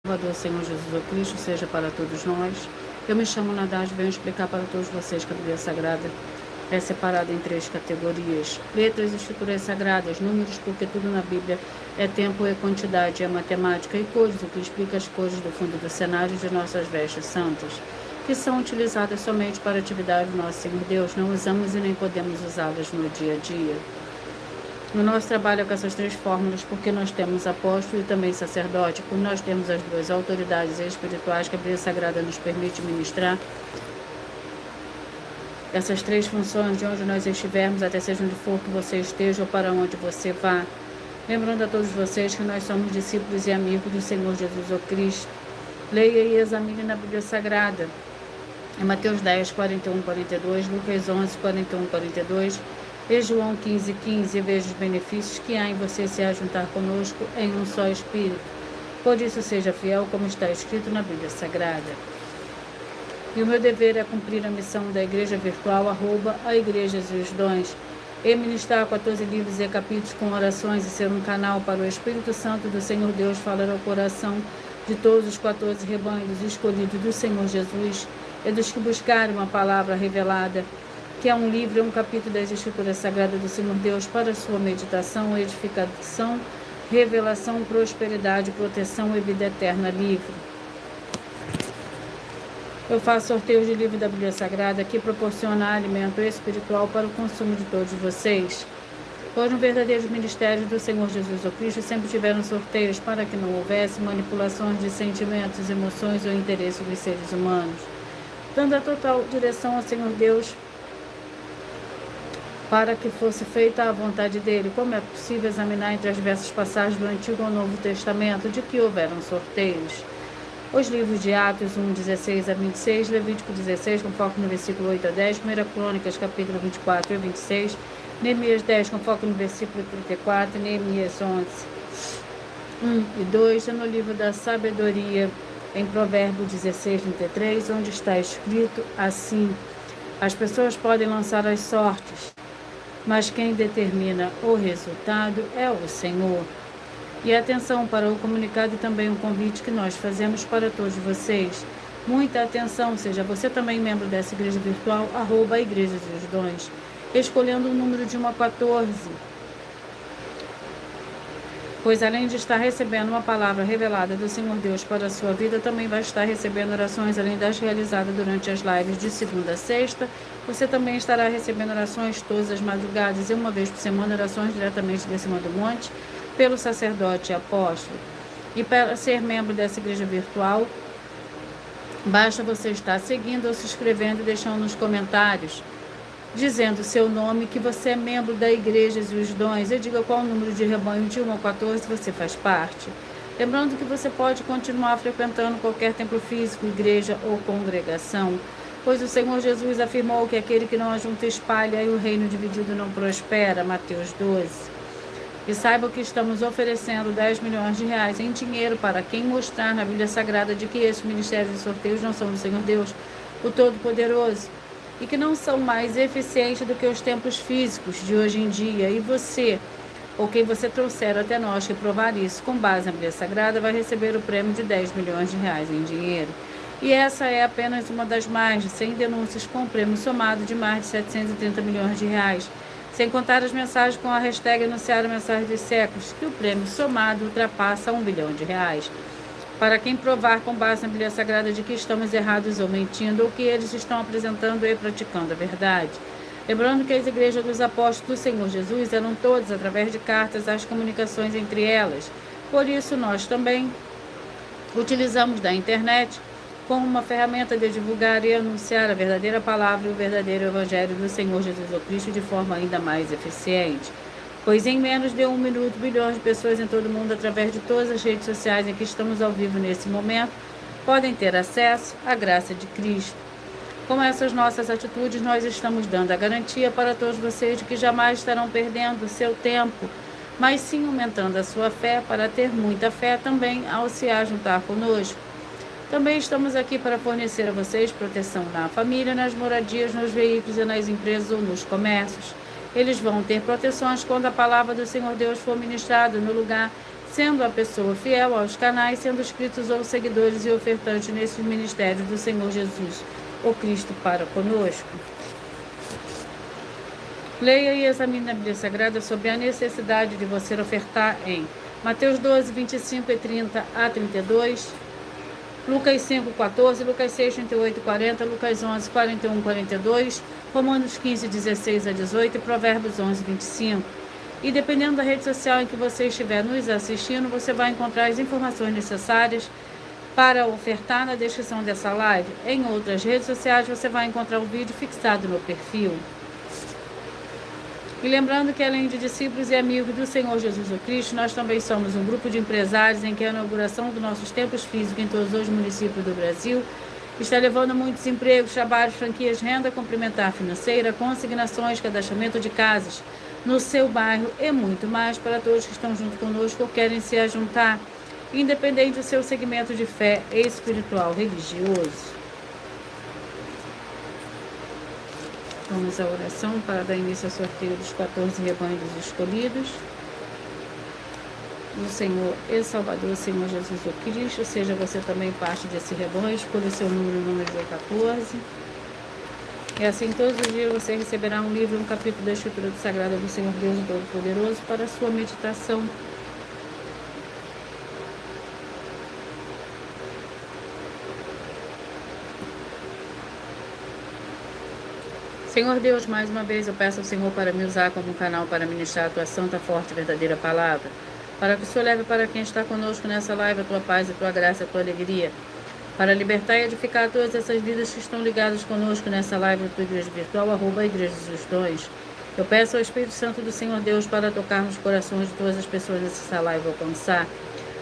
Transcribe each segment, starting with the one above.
Salvador, Senhor Jesus o Cristo, seja para todos nós. Eu me chamo Nadage, venho explicar para todos vocês que a Bíblia Sagrada é separada em 3 categorias: letras, escrituras sagradas, números, porque tudo na Bíblia é tempo e quantidade, é matemática, e cores, o que explica as cores do fundo do cenário de nossas vestes santas, que são utilizadas somente para a atividade do nosso Senhor Deus. Não usamos e nem podemos usá-las no dia a dia. O nosso trabalho é com essas 3 fórmulas, porque nós temos apóstolo e também sacerdote, por nós temos as 2 autoridades espirituais que a Bíblia Sagrada nos permite ministrar. Essas 3 funções, de onde nós estivermos, até seja onde for que você esteja ou para onde você vá. Lembrando a todos vocês que nós somos discípulos e amigos do Senhor Jesus o Cristo. Leia e examine na Bíblia Sagrada. Em Mateus 10, 41, 42, Lucas 11, 41, 42, e João 15, 15, e veja os benefícios que há em você se ajuntar conosco em um só Espírito. Por isso seja fiel, como está escrito na Bíblia Sagrada. E o meu dever é cumprir a missão da Igreja Virtual, @ Igrejas e os Dons, e ministrar 14 livros e capítulos com orações e ser um canal para o Espírito Santo do Senhor Deus falar ao coração de todos os 14 rebanhos escolhidos do Senhor Jesus e dos que buscarem uma palavra revelada, que é um livro e um capítulo das Escrituras Sagradas do Senhor Deus para sua meditação, edificação, revelação, prosperidade, proteção e vida eterna livre. Eu faço sorteios de livro da Bíblia Sagrada que proporciona alimento espiritual para o consumo de todos vocês. Pois no verdadeiro ministério do Senhor Jesus o Cristo sempre tiveram sorteios para que não houvesse manipulações de sentimentos, emoções ou interesses dos seres humanos, dando a total direção ao Senhor Deus para que fosse feita a vontade dele. Como é possível examinar entre as diversas passagens do Antigo ou Novo Testamento de que houveram sorteios? Os livros de Atos 1, 16 a 26, Levítico 16, com foco no versículo 8 a 10, 1 Crônicas, capítulo 24 e 26, Neemias 10, com foco no versículo 34, Neemias 11, 1 e 2, no livro da Sabedoria, em Provérbios 16, 33, onde está escrito assim: as pessoas podem lançar as sortes, mas quem determina o resultado é o Senhor. E atenção para o comunicado e também um convite que nós fazemos para todos vocês. Muita atenção, seja você também membro dessa igreja virtual, @ Igrejas e os Dons, escolhendo um número de 1 a 14. Pois além de estar recebendo uma palavra revelada do Senhor Deus para a sua vida, também vai estar recebendo orações além das realizadas durante as lives de segunda a sexta. Você também estará recebendo orações todas as madrugadas e uma vez por semana, orações diretamente de cima do monte, pelo sacerdote e apóstolo. E para ser membro dessa igreja virtual, basta você estar seguindo ou se inscrevendo e deixando nos comentários, dizendo seu nome, que você é membro da Igreja e os Dons, e diga qual o número de rebanho de 1 a 14 você faz parte. Lembrando que você pode continuar frequentando qualquer templo físico, igreja ou congregação, pois o Senhor Jesus afirmou que aquele que não ajunta espalha e o reino dividido não prospera, Mateus 12. E saiba que estamos oferecendo 10 milhões de reais em dinheiro para quem mostrar na Bíblia Sagrada de que esses ministérios de sorteios não são do Senhor Deus, o Todo-Poderoso, e que não são mais eficientes do que os templos físicos de hoje em dia. E você, ou quem você trouxer até nós que provar isso com base na Bíblia Sagrada, vai receber o prêmio de 10 milhões de reais em dinheiro. E essa é apenas uma das mais de 100 denúncias com um prêmio somado de mais de 730 milhões de reais. Sem contar as mensagens com a hashtag anunciar a mensagem dos séculos, que o prêmio somado ultrapassa 1 bilhão de reais. Para quem provar com base na Bíblia Sagrada de que estamos errados ou mentindo, ou que eles estão apresentando e praticando a verdade. Lembrando que as igrejas dos apóstolos do Senhor Jesus eram todas através de cartas as comunicações entre elas. Por isso nós também utilizamos da internet como uma ferramenta de divulgar e anunciar a verdadeira palavra e o verdadeiro evangelho do Senhor Jesus o Cristo de forma ainda mais eficiente. Pois em menos de 1 minuto, bilhões de pessoas em todo o mundo, através de todas as redes sociais em que estamos ao vivo nesse momento, podem ter acesso à graça de Cristo. Com essas nossas atitudes, nós estamos dando a garantia para todos vocês de que jamais estarão perdendo o seu tempo, mas sim aumentando a sua fé para ter muita fé também ao se ajuntar conosco. Também estamos aqui para fornecer a vocês proteção na família, nas moradias, nos veículos e nas empresas ou nos comércios. Eles vão ter proteções quando a palavra do Senhor Deus for ministrada no lugar, sendo a pessoa fiel aos canais, sendo inscritos ou seguidores e ofertantes nesses ministérios do Senhor Jesus, o Cristo, para conosco. Leia e examine a Bíblia Sagrada sobre a necessidade de você ofertar em Mateus 12, 25 e 30 a 32, Lucas 5, 14, Lucas 6, 38 e 40, Lucas 11, 41 e 42, Romanos 15, 16 a 18 e Provérbios 11, 25. E dependendo da rede social em que você estiver nos assistindo, você vai encontrar as informações necessárias para ofertar na descrição dessa live. Em outras redes sociais você vai encontrar o vídeo fixado no perfil. E lembrando que além de discípulos e amigos do Senhor Jesus o Cristo, nós também somos um grupo de empresários em que a inauguração dos nossos templos físicos em todos os municípios do Brasil está levando muitos empregos, trabalhos, franquias, renda complementar financeira, consignações, cadastramento de casas no seu bairro e muito mais para todos que estão junto conosco ou querem se ajuntar, independente do seu segmento de fé espiritual, religioso. Vamos à oração para dar início ao sorteio dos 14 rebanhos escolhidos. Do Senhor e Salvador, Senhor Jesus o Cristo, seja você também parte desse rebanho, escolha o seu número de 14. E assim todos os dias você receberá um livro, um capítulo da Escritura Sagrada do Senhor Deus Todo-Poderoso para a sua meditação. Senhor Deus, mais uma vez eu peço ao Senhor para me usar como um canal para ministrar a tua santa, forte e verdadeira palavra, para que o Senhor leve para quem está conosco nessa live a tua paz, a tua graça, a tua alegria, para libertar e edificar todas essas vidas que estão ligadas conosco nessa live da tua igreja virtual, @Igreja dos Dons. Eu peço ao Espírito Santo do Senhor Deus para tocar nos corações de todas as pessoas nessa live alcançar,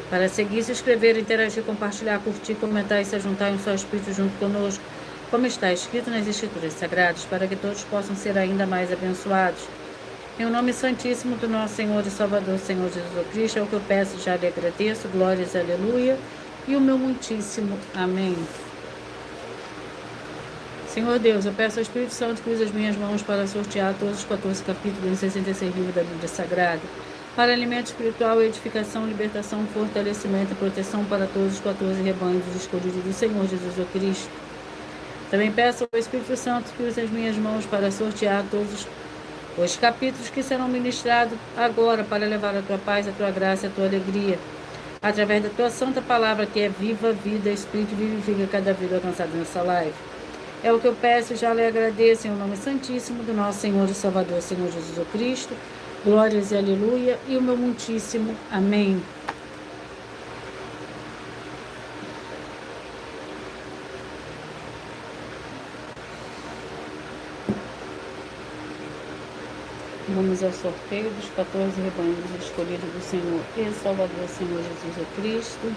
para seguir, se inscrever, interagir, compartilhar, curtir, comentar e se juntar em um só Espírito junto conosco, como está escrito nas Escrituras Sagradas, para que todos possam ser ainda mais abençoados. Em o nome santíssimo do nosso Senhor e Salvador, Senhor Jesus Cristo, é o que eu peço e já lhe agradeço. Glórias, aleluia, e o meu muitíssimo amém. Senhor Deus, eu peço ao Espírito Santo que use as minhas mãos para sortear todos os 14 capítulos e 66 livros da Bíblia Sagrada, para alimento espiritual, edificação, libertação, fortalecimento e proteção para todos os 14 rebanhos escolhidos do Senhor Jesus o Cristo. Também peço ao Espírito Santo que use as minhas mãos para sortear todos os capítulos que serão ministrados agora para levar a tua paz, a tua graça, a tua alegria, através da tua santa palavra que é viva, vida, Espírito e vivifica cada vida alcançada nessa live. É o que eu peço e já lhe agradeço em nome santíssimo do nosso Senhor e Salvador, Senhor Jesus o Cristo. Glórias e aleluia e o meu muitíssimo amém. Vamos ao sorteio dos 14 rebanhos escolhidos do Senhor e Salvador, Senhor Jesus o Cristo.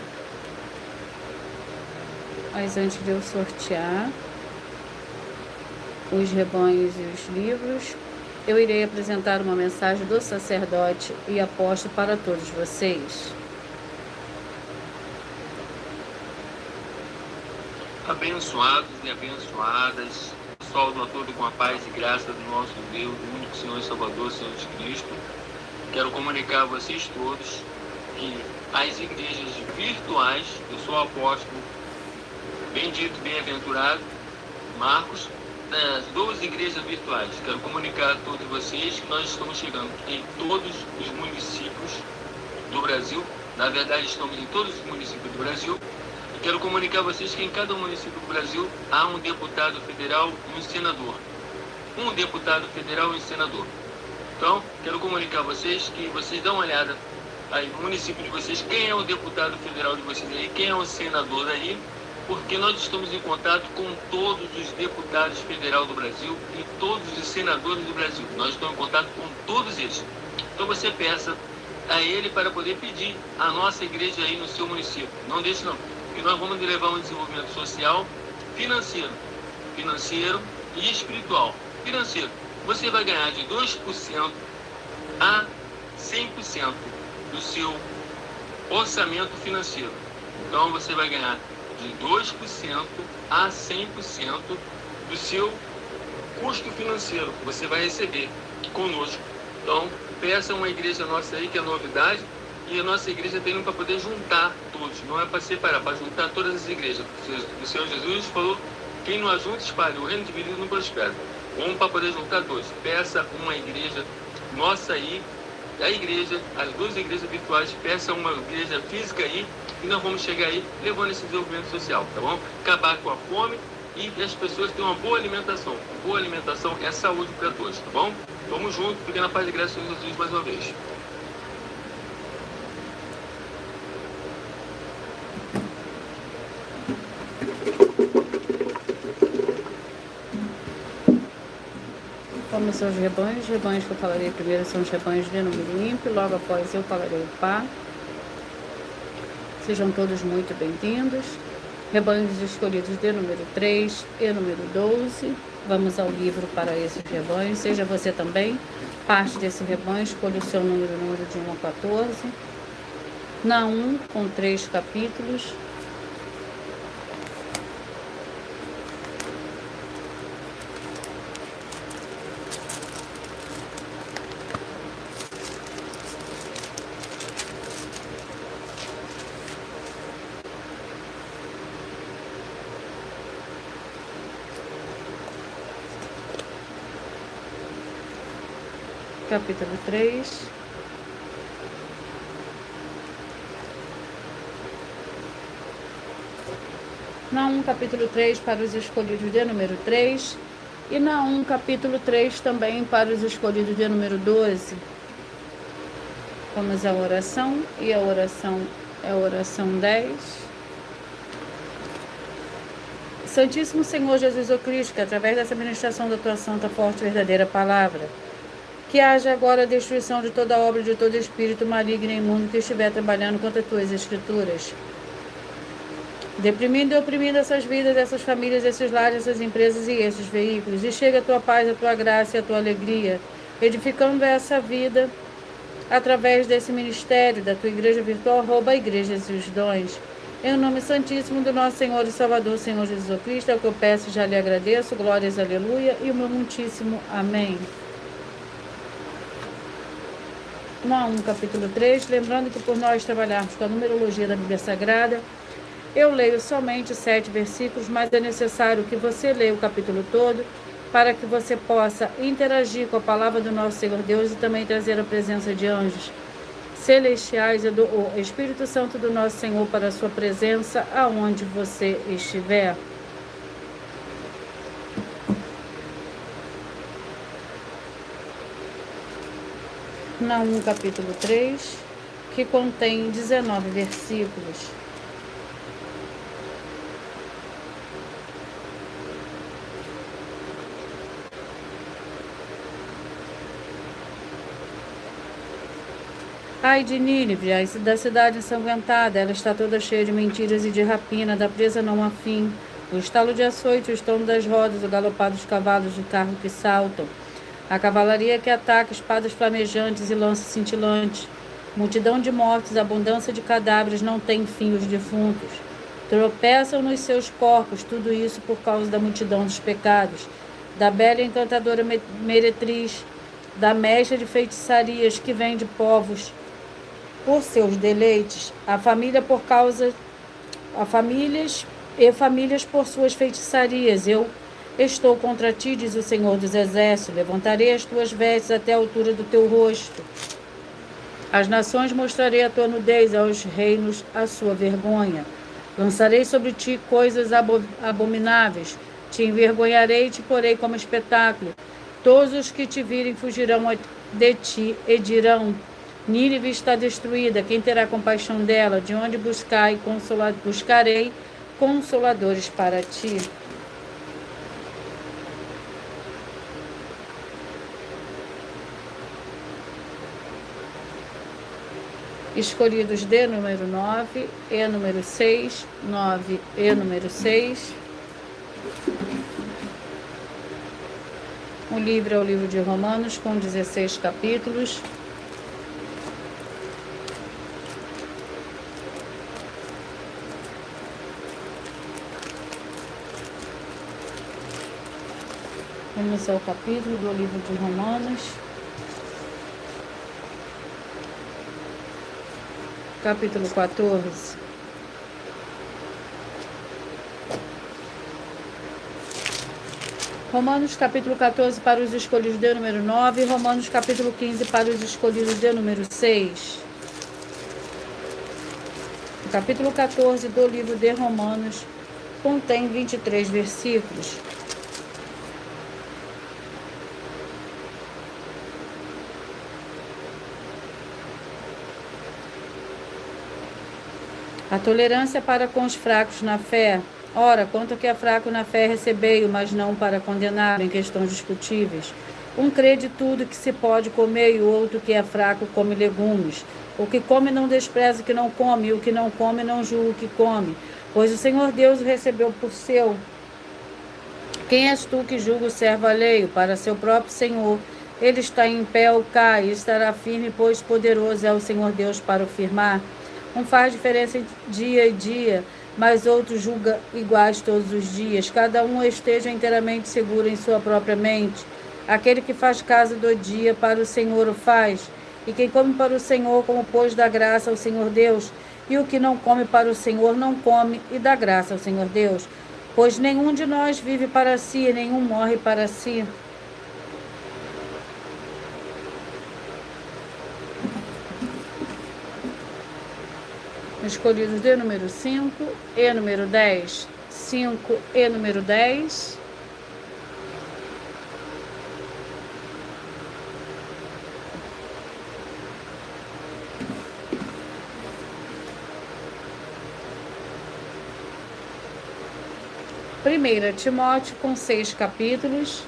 Mas antes de eu sortear os rebanhos e os livros, eu irei apresentar uma mensagem do sacerdote e apóstolo para todos vocês. Abençoados e abençoadas, salve a todos com a paz e graça do nosso Deus, do único Senhor e Salvador, Senhor Jesus Cristo. Quero comunicar a vocês todos que as igrejas virtuais, eu sou o apóstolo bendito, bem-aventurado Marcos, das 12 igrejas virtuais. Quero comunicar a todos vocês que nós estamos chegando em todos os municípios do Brasil. Na verdade, estamos em todos os municípios do Brasil. E quero comunicar a vocês que em cada município do Brasil há um deputado federal e um senador. Um deputado federal e um senador. Então, quero comunicar a vocês que vocês dão uma olhada aí no município de vocês, quem é o deputado federal de vocês aí, quem é o senador aí, porque nós estamos em contato com todos os deputados federais do Brasil e todos os senadores do Brasil. Nós estamos em contato com todos eles. Então você peça a ele para poder pedir a nossa igreja aí no seu município. Não deixe não, porque nós vamos levar um desenvolvimento social, financeiro e espiritual. Financeiro, você vai ganhar de 2% a 100% do seu orçamento financeiro. Então você vai ganhar de 2% a 100% do seu custo financeiro que você vai receber conosco. Então, peça uma igreja nossa aí, que é novidade, E a nossa igreja tem um para poder juntar todos, não é para separar, para juntar todas as igrejas. O Senhor Jesus falou, quem não ajunta, espalha, o reino dividido não prospera. Um para poder juntar todos. Peça uma igreja nossa aí, a igreja, as duas igrejas virtuais, peça uma igreja física aí, e nós vamos chegar aí levando esse desenvolvimento social, tá bom? Acabar com a fome e as pessoas terem uma boa alimentação. Boa alimentação é saúde para todos, tá bom? Vamos junto, porque na paz e graça de Jesus mais uma vez. Como são os rebanhos que eu falarei primeiro são os rebanhos de número ímpio, logo após eu falarei o par. Sejam todos muito bem-vindos. Rebanhos escolhidos de número 3 e número 12. Vamos ao livro para esses rebanhos. Seja você também parte desse rebanho, escolha o seu número de 1 a 14. Naum, com 3 capítulos. Capítulo 3. Naum, capítulo 3, para os escolhidos de número 3. E Naum, capítulo 3, também para os escolhidos de número 12. Vamos à oração, e a oração é a oração 10. Santíssimo Senhor Jesus Cristo, que através dessa ministração da tua santa, forte e verdadeira palavra, que haja agora a destruição de toda obra, de todo espírito maligno e imundo que estiver trabalhando contra as tuas escrituras, deprimindo e oprimindo essas vidas, essas famílias, esses lares, essas empresas e esses veículos. E chega a tua paz, a tua graça e a tua alegria, edificando essa vida através desse ministério da tua igreja virtual, rouba a igreja e os dons. Em nome santíssimo do nosso Senhor e Salvador, Senhor Jesus Cristo, é o que eu peço e já lhe agradeço. Glórias, aleluia, e o meu muitíssimo amém. Naum, capítulo 3, lembrando que por nós trabalharmos com a numerologia da Bíblia Sagrada, eu leio somente 7 versículos, mas é necessário que você leia o capítulo todo, para que você possa interagir com a palavra do nosso Senhor Deus e também trazer a presença de anjos celestiais e do Espírito Santo do nosso Senhor para a sua presença aonde você estiver. Naum, capítulo 3, que contém 19 versículos. Ai de Nínive, ai da cidade ensanguentada, ela está toda cheia de mentiras e de rapina, da presa não há fim. O estalo de açoite, o estrondo das rodas, o galopar dos cavalos de carro que saltam, a cavalaria que ataca, espadas flamejantes e lanças cintilantes, multidão de mortos, abundância de cadáveres, não tem fim os defuntos. Tropeçam nos seus corpos, tudo isso por causa da multidão dos pecados, da bela e encantadora meretriz, da mestra de feitiçarias que vende povos por seus deleites, a família por causa, a famílias por suas feitiçarias. Eu estou contra ti, diz o Senhor dos Exércitos, levantarei as tuas vestes até a altura do teu rosto. Às nações mostrarei a tua nudez, aos reinos a sua vergonha. Lançarei sobre ti coisas abomináveis, te envergonharei e te porei como espetáculo. Todos os que te virem fugirão de ti e dirão: Nínive está destruída, quem terá compaixão dela? De onde buscarei consoladores para ti? Escolhidos de número 9 e número 6, 9 e número 6. O livro é o livro de Romanos, com 16 capítulos. Vamos ao capítulo do livro de Romanos. capítulo 14. Romanos capítulo 14 para os escolhidos de número 9 e Romanos capítulo 15 para os escolhidos de número 6. O capítulo 14 do livro de Romanos contém 23 versículos. A tolerância para com os fracos na fé. Ora, quanto que é fraco na fé recebei-o, mas não para condenar em questões discutíveis. Um crê de tudo que se pode comer, e o outro que é fraco come legumes. O que come não despreza o que não come, e o que não come não julga o que come. Pois o Senhor Deus o recebeu por seu. Quem és tu que julga o servo alheio? Para seu próprio Senhor. Ele está em pé ou cai, e estará firme, pois poderoso é o Senhor Deus para o firmar. Um faz diferença entre dia e dia, mas outro julga iguais todos os dias. Cada um esteja inteiramente seguro em sua própria mente. Aquele que faz caso do dia, para o Senhor o faz. E quem come para o Senhor, como pôs da graça ao Senhor Deus. E o que não come para o Senhor, não come e dá graça ao Senhor Deus. Pois nenhum de nós vive para si, e nenhum morre para si. Escolhidos de número 5 e número 10. 5 e número 10. Primeira Timóteo com 6 capítulos.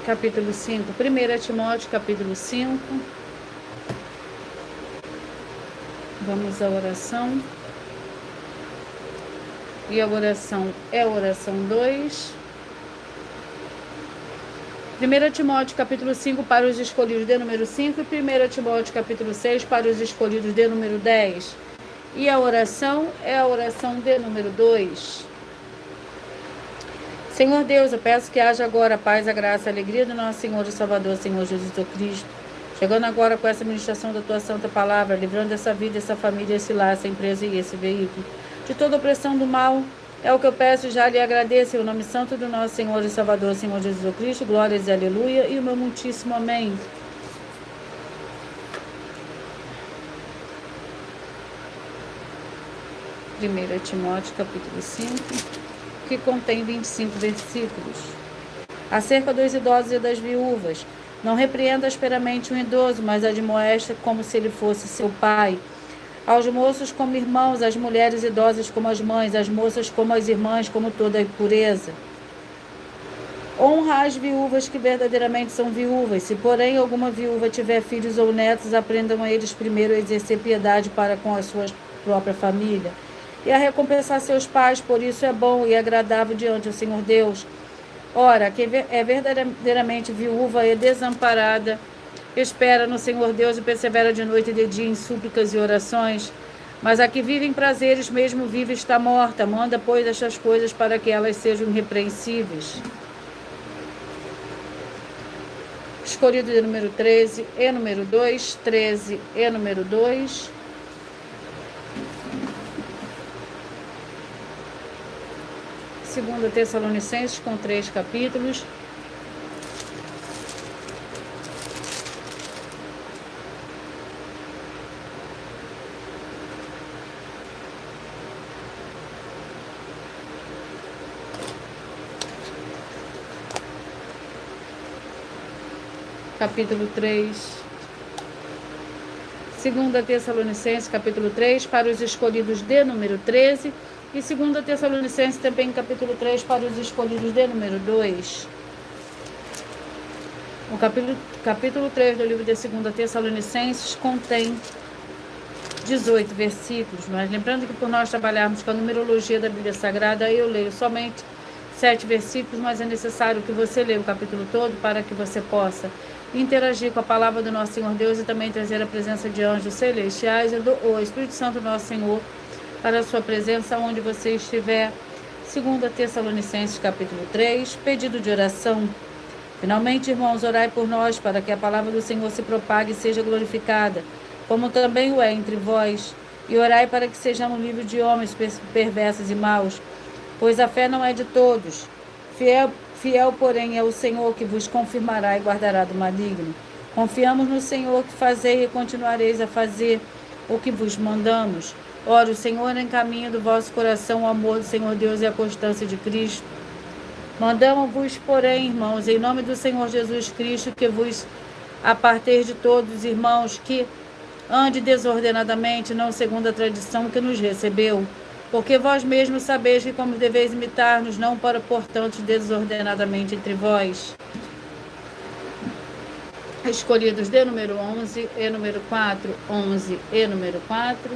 Capítulo 5, 1 Timóteo, capítulo 5. Vamos à oração. E a oração é a oração 2. 1 Timóteo, capítulo 5, para os escolhidos de número 5. E 1 Timóteo, capítulo 6, para os escolhidos de número 10. E a oração é a oração de número 2. Senhor Deus, eu peço que haja agora a paz, a graça, a alegria do nosso Senhor e Salvador, Senhor Jesus Cristo. Chegando agora com essa ministração da Tua Santa Palavra, livrando essa vida, essa família, esse lar, essa empresa e esse veículo de toda opressão do mal. É o que eu peço e já lhe agradeço, em o nome santo do nosso Senhor e Salvador, Senhor Jesus Cristo. Glórias e aleluia e o meu muitíssimo amém. Primeira Timóteo, capítulo 5. Que contém 25 versículos. Acerca dos idosos e das viúvas, não repreenda asperamente um idoso, mas admoesta como se ele fosse seu pai. Aos moços como irmãos, às mulheres idosas como as mães, às moças como as irmãs, como toda a pureza. Honra as viúvas que verdadeiramente são viúvas. Se, porém, alguma viúva tiver filhos ou netos, aprendam a eles primeiro a exercer piedade para com a sua própria família e a recompensar seus pais, por isso é bom e agradável diante do Senhor Deus. Ora, quem é verdadeiramente viúva e desamparada, espera no Senhor Deus e persevera de noite e de dia em súplicas e orações. Mas a que vive em prazeres, mesmo vive, está morta. Manda, pois, estas coisas para que elas sejam irrepreensíveis. Escolhido de número 13 e número 2, 13 e número 2. Segunda Tessalonicenses com 3 capítulos. Capítulo 3. Segunda Tessalonicenses, capítulo 3, para os escolhidos de número 13. E 2 Tessalonicenses também, capítulo 3, para os escolhidos de número 2. O capítulo 3 do livro de 2 Tessalonicenses contém 18 versículos, mas lembrando que por nós trabalharmos com a numerologia da Bíblia Sagrada, eu leio somente 7 versículos, mas é necessário que você leia o capítulo todo para que você possa interagir com a palavra do nosso Senhor Deus e também trazer a presença de anjos celestiais e o Espírito Santo nosso Senhor para a sua presença onde você estiver. 2 Tessalonicenses capítulo 3, pedido de oração. Finalmente, irmãos, orai por nós para que a palavra do Senhor se propague e seja glorificada, como também o é entre vós, e orai para que sejamos livres de homens perversos e maus, pois a fé não é de todos. Fiel, porém, é o Senhor que vos confirmará e guardará do maligno. Confiamos no Senhor que fazei e continuareis a fazer o que vos mandamos. Ora, o Senhor encaminha do vosso coração o amor do Senhor Deus e a constância de Cristo. Mandamos-vos, porém, irmãos, em nome do Senhor Jesus Cristo, que vos aparteis de todos os irmãos que ande desordenadamente, não segundo a tradição que nos recebeu. Porque vós mesmos sabeis que como deveis imitar-nos, não para portanto desordenadamente entre vós. Escolhidos de número 11 e número 4, 11 e número 4.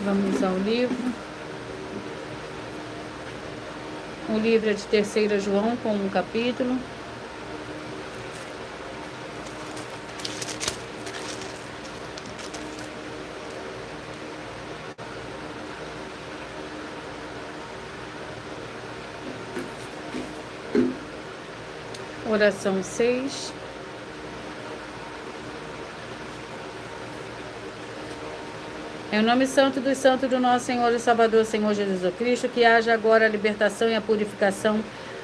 Vamos ao livro. O livro é de 3 João, com um capítulo. Oração 6. Em nome santo dos santos do nosso Senhor e Salvador, Senhor Jesus Cristo, que haja agora a libertação e a purificação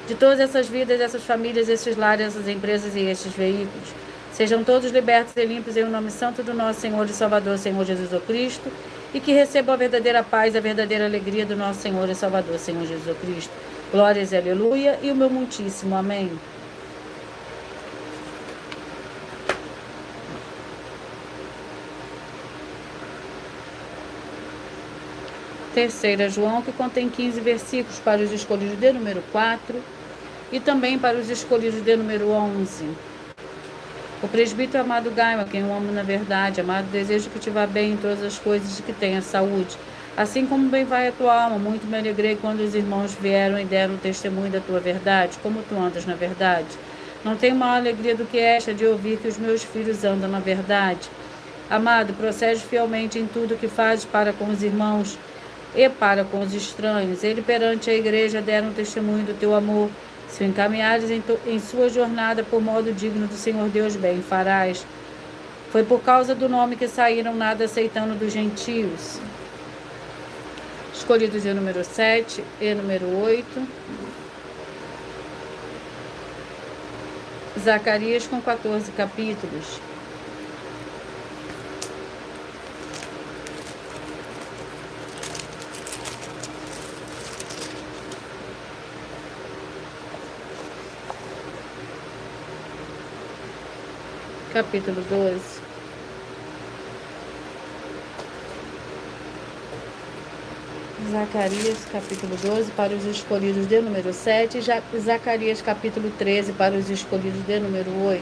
de todas essas vidas, essas famílias, esses lares, essas empresas e estes veículos. Sejam todos libertos e limpos em nome santo do nosso Senhor e Salvador, Senhor Jesus Cristo, e que recebam a verdadeira paz, a verdadeira alegria do nosso Senhor e Salvador, Senhor Jesus Cristo. Glórias e aleluia, e o meu muitíssimo amém. Terceira João, que contém 15 versículos para os escolhidos de número 4 e também para os escolhidos de número 11. O presbítero amado Gaio, a quem eu amo na verdade, amado, desejo que te vá bem em todas as coisas e que tenha saúde. Assim como bem vai a tua alma, muito me alegrei quando os irmãos vieram e deram testemunho da tua verdade, como tu andas na verdade. Não tenho maior alegria do que esta de ouvir que os meus filhos andam na verdade. Amado, procede fielmente em tudo que fazes para com os irmãos e para com os estranhos. Ele perante a igreja deram testemunho do teu amor. Se encaminhares em sua jornada por modo digno do Senhor Deus, bem farás. Foi por causa do nome que saíram, nada aceitando dos gentios. Escolhidos de número 7 e número 8. Zacarias com 14 capítulos. Capítulo 12. Zacarias, capítulo 12, para os escolhidos de número 7, e Zacarias, capítulo 13, para os escolhidos de número 8.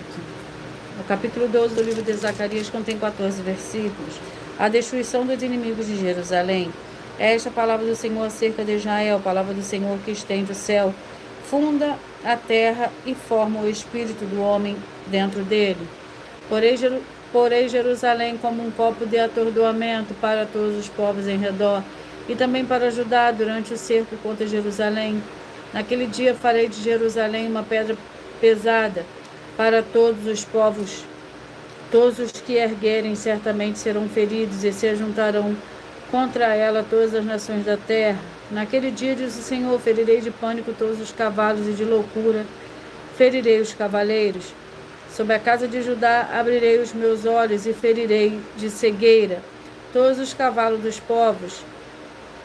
O capítulo 12 do livro de Zacarias contém 14 versículos. A destruição dos inimigos de Jerusalém. É esta a palavra do Senhor acerca de Israel, a palavra do Senhor que estende o céu, funda a terra e forma o espírito do homem dentro dele. Porém Jerusalém como um copo de atordoamento para todos os povos em redor, e também para Judá durante o cerco contra Jerusalém. Naquele dia farei de Jerusalém uma pedra pesada para todos os povos. Todos os que erguerem certamente serão feridos, e se juntarão contra ela todas as nações da terra. Naquele dia, diz o Senhor, ferirei de pânico todos os cavalos, e de loucura ferirei os cavaleiros. Sobre a casa de Judá abrirei os meus olhos e ferirei de cegueira todos os cavalos dos povos.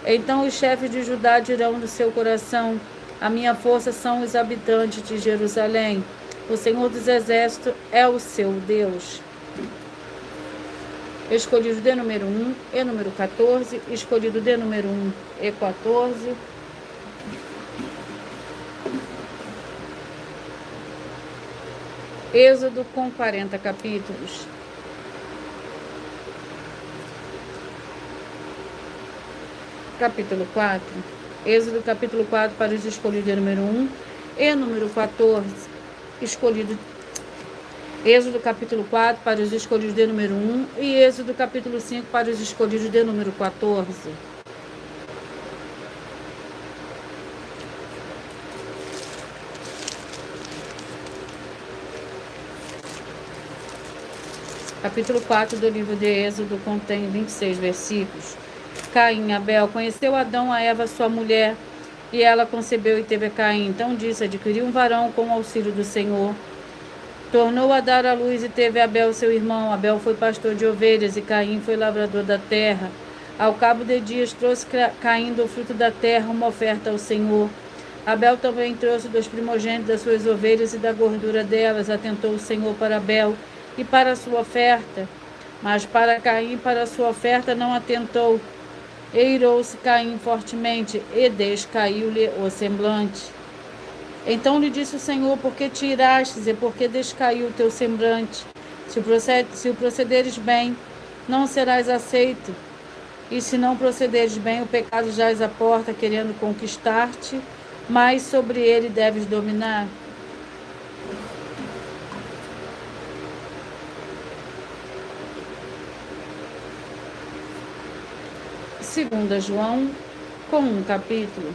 Então os chefes de Judá dirão no seu coração: a minha força são os habitantes de Jerusalém. O Senhor dos Exércitos é o seu Deus. Escolhido de número 1 e número 14. Escolhido de número 1 e 14. Êxodo com 40 capítulos. Capítulo 4. Êxodo capítulo 4 para os escolhidos de número 1 e número 14. Escolhido. Êxodo capítulo 4 para os escolhidos de número 1 e Êxodo capítulo 5 para os escolhidos de número 14. Capítulo 4 do livro de Êxodo contém 26 versículos. Caim e Abel. Conheceu Adão a Eva, sua mulher, e ela concebeu e teve Caim. Então disse: adquiriu um varão com o auxílio do Senhor. Tornou a dar à luz e teve Abel, seu irmão. Abel foi pastor de ovelhas e Caim foi lavrador da terra. Ao cabo de dias trouxe Caim do fruto da terra uma oferta ao Senhor. Abel também trouxe dos primogênitos das suas ovelhas e da gordura delas. Atentou o Senhor para Abel e para a sua oferta, mas para Caim e para a sua oferta não atentou. Eirou-se Caim fortemente e descaiu-lhe o semblante. Então lhe disse o Senhor: por que te irastes e por que descaiu o teu semblante? Se o procederes bem, não serás aceito, e se não procederes bem, o pecado jaz à porta, querendo conquistar-te, mas sobre ele deves dominar. Segunda João, com um capítulo.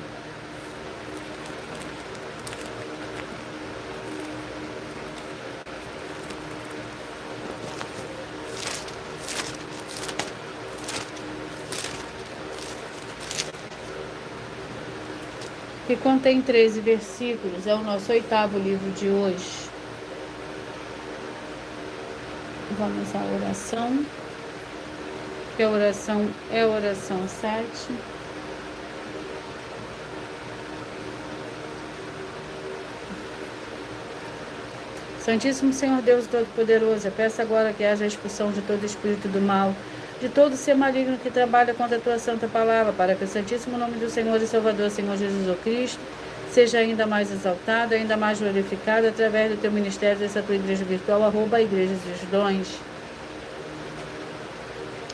Que contém 13 versículos, é o nosso 8º livro de hoje. Vamos à oração. Que a oração é a oração 7. Santíssimo Senhor Deus Todo-Poderoso, eu peço agora que haja a expulsão de todo espírito do mal, de todo ser maligno que trabalha contra a tua santa palavra, para que o santíssimo nome do Senhor e Salvador, Senhor Jesus Cristo, seja ainda mais exaltado, ainda mais glorificado, através do teu ministério, dessa tua igreja virtual, @Igreja dos Dons.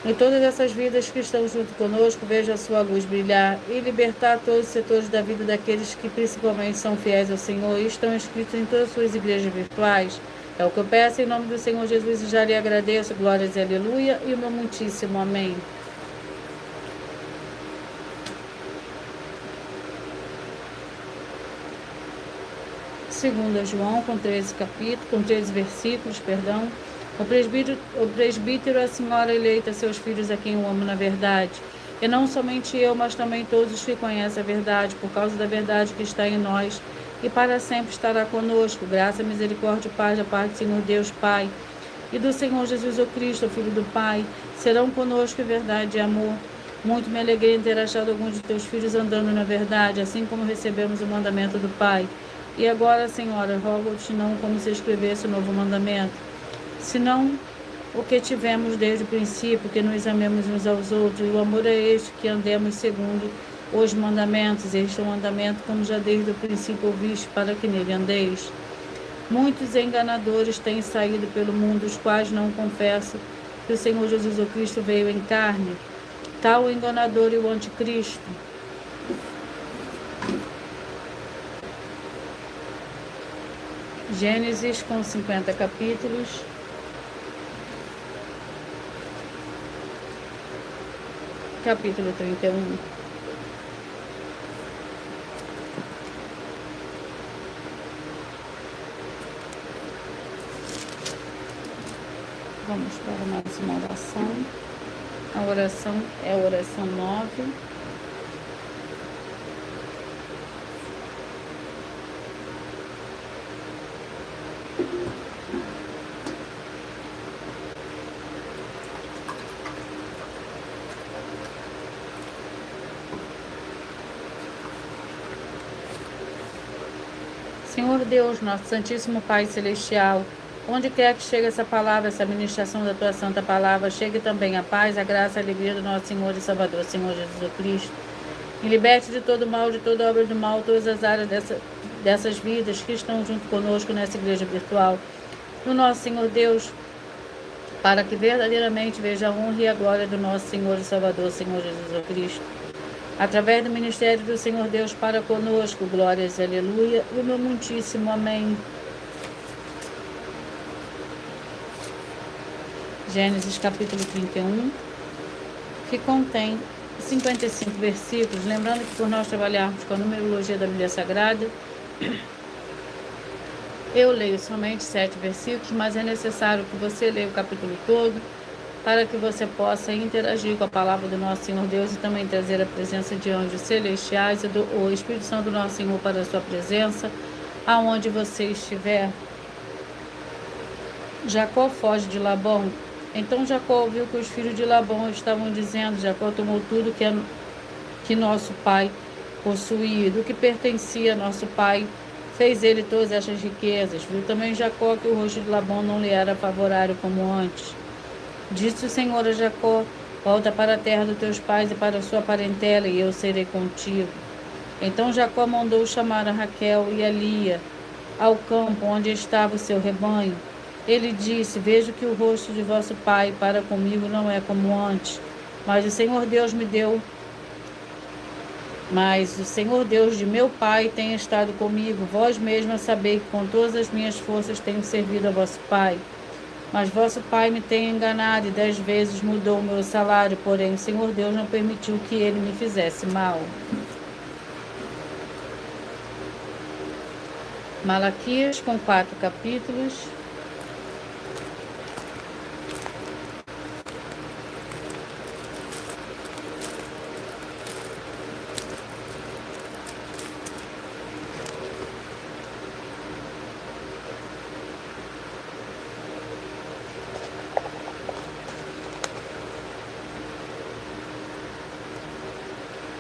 E todas essas vidas que estão junto conosco, veja a sua luz brilhar e libertar todos os setores da vida daqueles que principalmente são fiéis ao Senhor e estão inscritos em todas as suas igrejas virtuais. É o que eu peço em nome do Senhor Jesus e já lhe agradeço. Glórias e aleluia e o meu muitíssimo amém. Segunda João, com 13 versículos, perdão. O presbítero, a senhora eleita, seus filhos a quem eu amo na verdade. E não somente eu, mas também todos os que conhecem a verdade, por causa da verdade que está em nós, e para sempre estará conosco. Graça, misericórdia e paz da parte do Senhor Deus Pai e do Senhor Jesus o Cristo, o Filho do Pai, serão conosco em verdade e amor. Muito me alegrei em ter achado alguns de teus filhos andando na verdade, assim como recebemos o mandamento do Pai. E agora, Senhora, rogo-te não como se escrevesse o novo mandamento, senão o que tivemos desde o princípio, que nos amemos uns aos outros. O amor é este, que andemos segundo os mandamentos. Este é o mandamento, como já desde o princípio ouviste, para que nele andeis. Muitos enganadores têm saído pelo mundo, os quais não confessam que o Senhor Jesus o Cristo veio em carne. Tal o enganador e o anticristo. Gênesis, com 50 capítulos. Capítulo 31. Vamos para mais uma oração. A oração é a oração 9. Senhor Deus, nosso Santíssimo Pai Celestial, onde quer que chegue essa palavra, essa ministração da tua santa palavra, chegue também a paz, a graça, a alegria do nosso Senhor e Salvador, Senhor Jesus Cristo. E liberte de todo mal, de toda obra do mal, todas as áreas dessas vidas que estão junto conosco nessa igreja virtual. do nosso Senhor Deus, para que verdadeiramente veja a honra e a glória do nosso Senhor e Salvador, Senhor Jesus Cristo. Através do ministério do Senhor Deus para conosco, glórias e aleluia, o meu muitíssimo amém. Gênesis capítulo 31, que contém 55 versículos. Lembrando que por nós trabalharmos com a numerologia da Bíblia Sagrada, eu leio somente 7 versículos, mas é necessário que você leia o capítulo todo, para que você possa interagir com a palavra do nosso Senhor Deus e também trazer a presença de anjos celestiais e o Espírito Santo do nosso Senhor para a sua presença, aonde você estiver. Jacó foge de Labão. Então Jacó ouviu que os filhos de Labão estavam dizendo: Jacó tomou tudo que nosso pai possuía, do que pertencia a nosso pai, fez ele todas estas riquezas. Viu também Jacó que o rosto de Labão não lhe era favorável como antes. Disse o Senhor a Jacó: volta para a terra dos teus pais e para a sua parentela, e eu serei contigo. Então Jacó mandou chamar a Raquel e a Lia ao campo onde estava o seu rebanho. Ele disse: vejo que o rosto de vosso pai para comigo não é como antes, mas o Senhor Deus de meu pai tem estado comigo. Vós mesmos sabeis que com todas as minhas forças tenho servido a vosso pai. Mas vosso pai me tem enganado e 10 vezes mudou o meu salário, porém o Senhor Deus não permitiu que ele me fizesse mal. Malaquias, com 4 capítulos.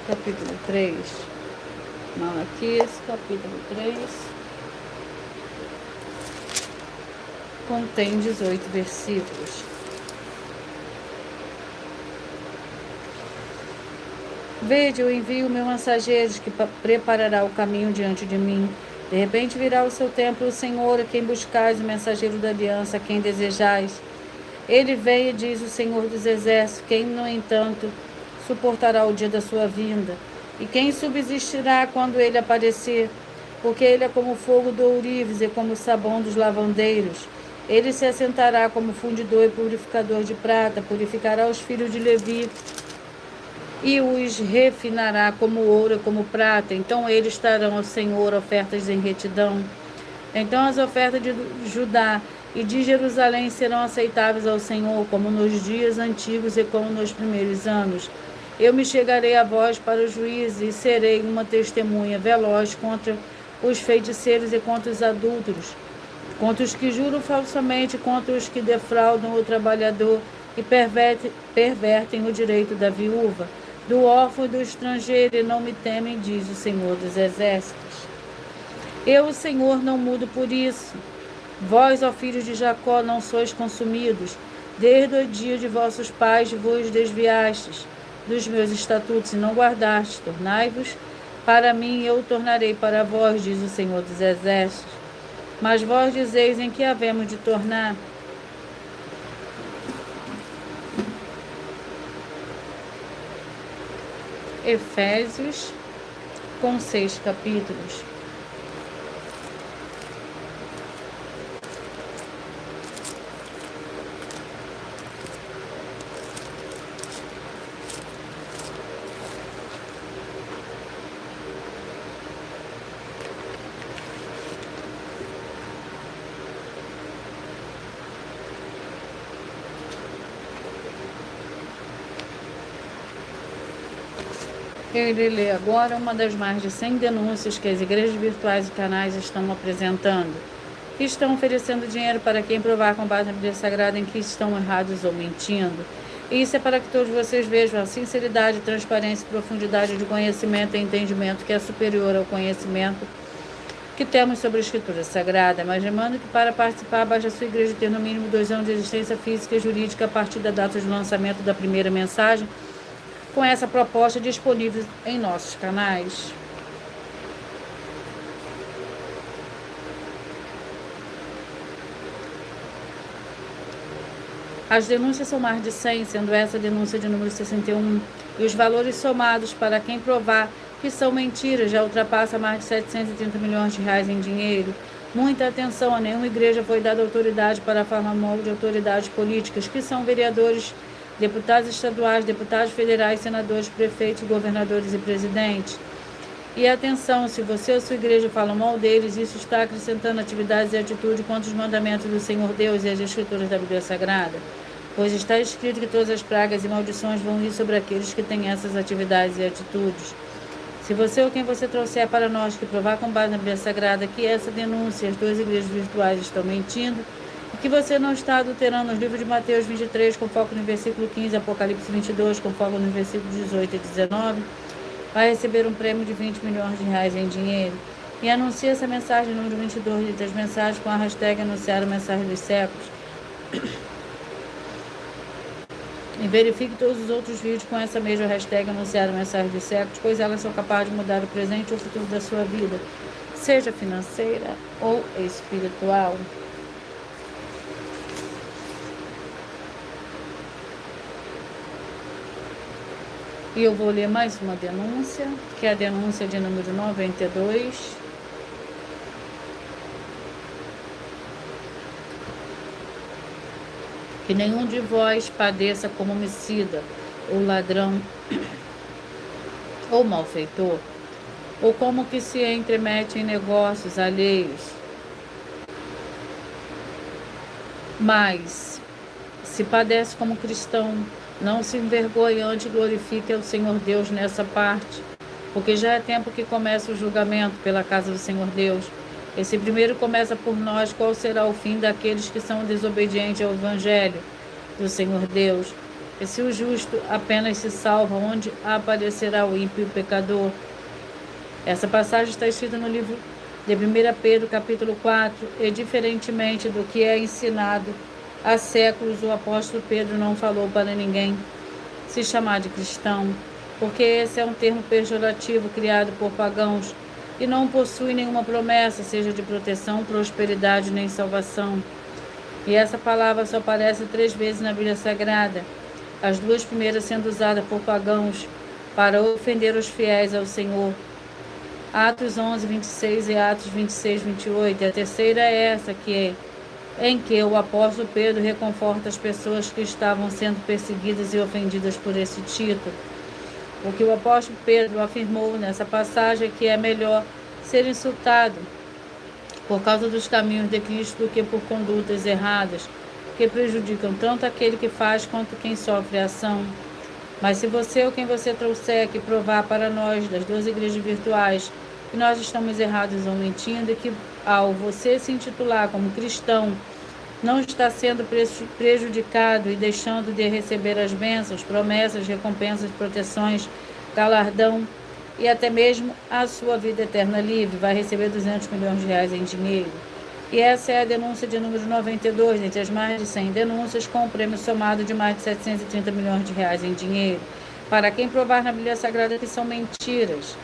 Capítulo 3, Malaquias, capítulo 3, contém 18 versículos. Vede, eu envio o meu mensageiro que preparará o caminho diante de mim. De repente virá o seu templo, o Senhor, a quem buscais, o mensageiro da aliança, a quem desejais. Ele vem, diz o Senhor dos Exércitos, quem, no entanto, suportará o dia da sua vinda, e quem subsistirá quando ele aparecer, porque ele é como o fogo do ourives e como o sabão dos lavandeiros. Ele se assentará como fundidor e purificador de prata, purificará os filhos de Levi e os refinará como ouro e como prata. Então eles trarão ao Senhor ofertas em retidão. Então as ofertas de Judá e de Jerusalém serão aceitáveis ao Senhor, como nos dias antigos e como nos primeiros anos. Eu me chegarei a vós para o juízo e serei uma testemunha veloz contra os feiticeiros e contra os adúlteros, contra os que juram falsamente, contra os que defraudam o trabalhador e pervertem o direito da viúva, do órfão e do estrangeiro, e não me temem, diz o Senhor dos Exércitos. Eu, o Senhor, não mudo por isso. Vós, ó filhos de Jacó, não sois consumidos. Desde o dia de vossos pais vos desviastes dos meus estatutos e não guardastes. Tornai-vos para mim e eu tornarei para vós, diz o Senhor dos Exércitos. Mas vós dizeis: em que havemos de tornar? Efésios, com 6 capítulos. Eu irei ler agora uma das mais de 100 denúncias que as igrejas virtuais e canais estão apresentando. Estão oferecendo dinheiro para quem provar com base na Bíblia Sagrada em que estão errados ou mentindo. Isso é para que todos vocês vejam a sinceridade, transparência e profundidade de conhecimento e entendimento que é superior ao conhecimento que temos sobre a Escritura Sagrada. Mas lembrando que para participar, basta a sua igreja ter no mínimo 2 anos de existência física e jurídica a partir da data de lançamento da primeira mensagem, com essa proposta disponível em nossos canais. As denúncias são mais de 100, sendo essa a denúncia de número 61, e os valores somados para quem provar que são mentiras já ultrapassa mais de 730 milhões de reais em dinheiro. Muita atenção, a nenhuma igreja foi dada autoridade para a forma móvel de autoridades políticas, que são vereadores, deputados estaduais, deputados federais, senadores, prefeitos, governadores e presidentes. E atenção, se você ou sua igreja falam mal deles, isso está acrescentando atividades e atitude contra os mandamentos do Senhor Deus e as escrituras da Bíblia Sagrada. Pois está escrito que todas as pragas e maldições vão ir sobre aqueles que têm essas atividades e atitudes. Se você ou quem você trouxer para nós que provar com base na Bíblia Sagrada que essa denúncia, as duas igrejas virtuais estão mentindo, e que você não está adulterando os livros de Mateus 23 com foco no versículo 15, Apocalipse 22 com foco nos versículos 18 e 19, vai receber um prêmio de 20 milhões de reais em dinheiro. E anuncie essa mensagem número 22 das mensagens com a hashtag anunciar a mensagem dos séculos. E verifique todos os outros vídeos com essa mesma hashtag anunciar a mensagem dos séculos, pois elas são capazes de mudar o presente ou o futuro da sua vida, seja financeira ou espiritual. E eu vou ler mais uma denúncia, que é a denúncia de número 92. Que nenhum de vós padeça como homicida, ou ladrão, ou malfeitor, ou como que se entremete em negócios alheios. Mas, se padece como cristão, não se envergonhe, antes glorifique ao Senhor Deus nessa parte, porque já é tempo que começa o julgamento pela casa do Senhor Deus. Esse primeiro começa por nós. Qual será o fim daqueles que são desobedientes ao Evangelho do Senhor Deus? E se o justo apenas se salva, onde aparecerá o ímpio e o pecador? Essa passagem está escrita no livro de 1 Pedro, capítulo 4, e diferentemente do que é ensinado há séculos, o apóstolo Pedro não falou para ninguém se chamar de cristão, porque esse é um termo pejorativo criado por pagãos e não possui nenhuma promessa, seja de proteção, prosperidade nem salvação. E essa palavra só aparece 3 vezes na Bíblia Sagrada, as 2 primeiras sendo usadas por pagãos para ofender os fiéis ao Senhor. Atos 11, 26 e Atos 26, 28. E a terceira é essa, em que o apóstolo Pedro reconforta as pessoas que estavam sendo perseguidas e ofendidas por esse título. O que o apóstolo Pedro afirmou nessa passagem é que é melhor ser insultado por causa dos caminhos de Cristo do que por condutas erradas, que prejudicam tanto aquele que faz quanto quem sofre a ação. Mas se você ou quem você trouxer que provar para nós das 2 igrejas virtuais que nós estamos errados ou mentindo, e que ao você se intitular como cristão não está sendo prejudicado e deixando de receber as bênçãos, promessas, recompensas, proteções, galardão e até mesmo a sua vida eterna livre, vai receber 200 milhões de reais em dinheiro. E essa é a denúncia de número 92, entre as mais de 100 denúncias, com um prêmio somado de mais de 730 milhões de reais em dinheiro, para quem provar na Bíblia Sagrada que são mentiras.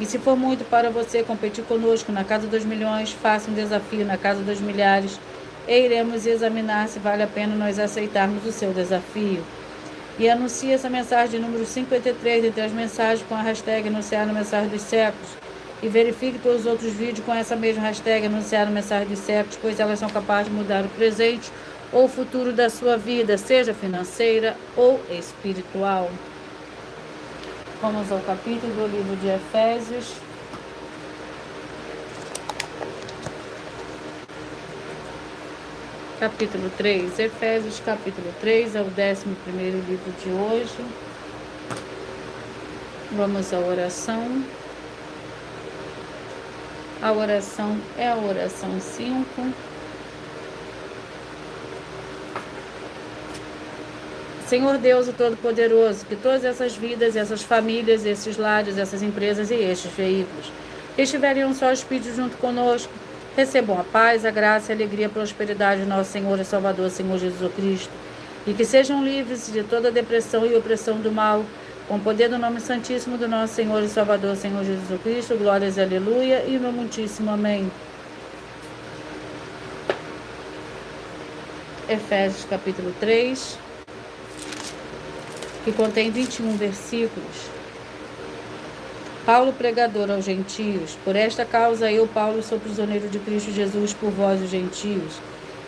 E se for muito para você competir conosco na Casa dos Milhões, faça um desafio na Casa dos Milhares e iremos examinar se vale a pena nós aceitarmos o seu desafio. E anuncie essa mensagem número 53 entre as mensagens com a hashtag anunciar a mensagem dos séculos. E verifique todos os outros vídeos com essa mesma hashtag anunciar a mensagem dos séculos, pois elas são capazes de mudar o presente ou o futuro da sua vida, seja financeira ou espiritual. Vamos ao capítulo do livro de Efésios. Capítulo 3, Efésios capítulo 3, é o 11º livro de hoje. Vamos à oração. A oração é a oração 5. Senhor Deus, o Todo-Poderoso, que todas essas vidas, essas famílias, esses lares, essas empresas e estes veículos estiverem um só Espírito junto conosco, recebam a paz, a graça, a alegria, a prosperidade de nosso Senhor e Salvador, Senhor Jesus Cristo, e que sejam livres de toda depressão e opressão do mal, com o poder do nome santíssimo do nosso Senhor e Salvador, Senhor Jesus Cristo, glórias e aleluia, e no muitíssimo amém. Efésios capítulo 3, que contém 21 versículos. Paulo, pregador aos gentios, por esta causa eu, Paulo, sou prisioneiro de Cristo Jesus por vós, os gentios,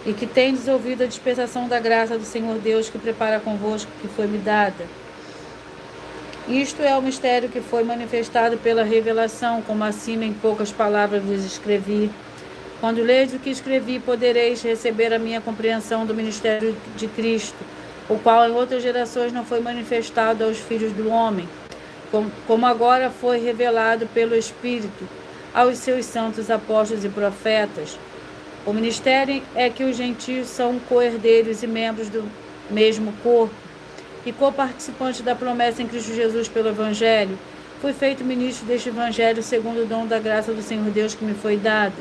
e que tendes ouvido a dispensação da graça do Senhor Deus que prepara convosco, que foi-me dada. Isto é o mistério que foi manifestado pela revelação, como acima em poucas palavras vos escrevi. Quando ledes o que escrevi, podereis receber a minha compreensão do ministério de Cristo, o qual em outras gerações não foi manifestado aos filhos do homem, como agora foi revelado pelo Espírito aos seus santos apóstolos e profetas. O ministério é que os gentios são co-herdeiros e membros do mesmo corpo, e co-participantes da promessa em Cristo Jesus pelo Evangelho. Fui feito ministro deste Evangelho segundo o dom da graça do Senhor Deus que me foi dado,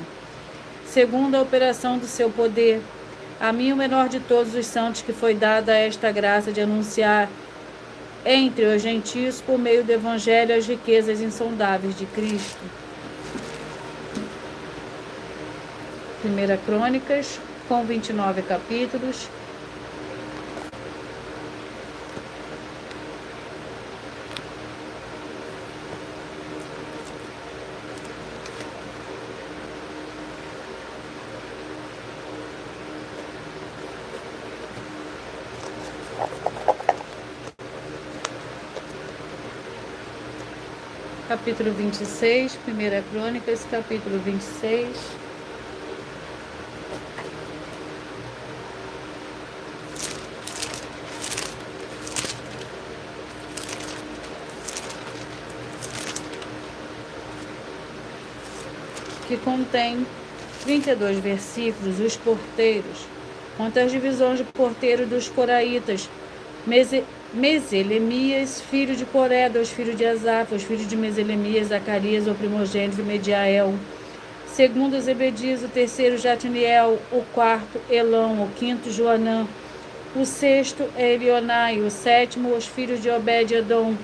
segundo a operação do seu poder. A mim, o menor de todos os santos, que foi dada esta graça de anunciar entre os gentios, por meio do Evangelho, as riquezas insondáveis de Cristo. 1 Crônicas, com 29 capítulos. Capítulo 26, 1 Crônicas, capítulo 26. Que contém 32 versículos. Os porteiros. Quanto às divisões de porteiro dos coraitas, Meselemias, filho de Coré, os filhos de Asaf, os filhos de Meselemias, Zacarias, o primogênito, Mediael. Segundo, Zebedias, o terceiro, Jatniel, o quarto, Elão, o quinto, Joanã, o sexto, Elionai, o sétimo, os filhos de Obed-edom,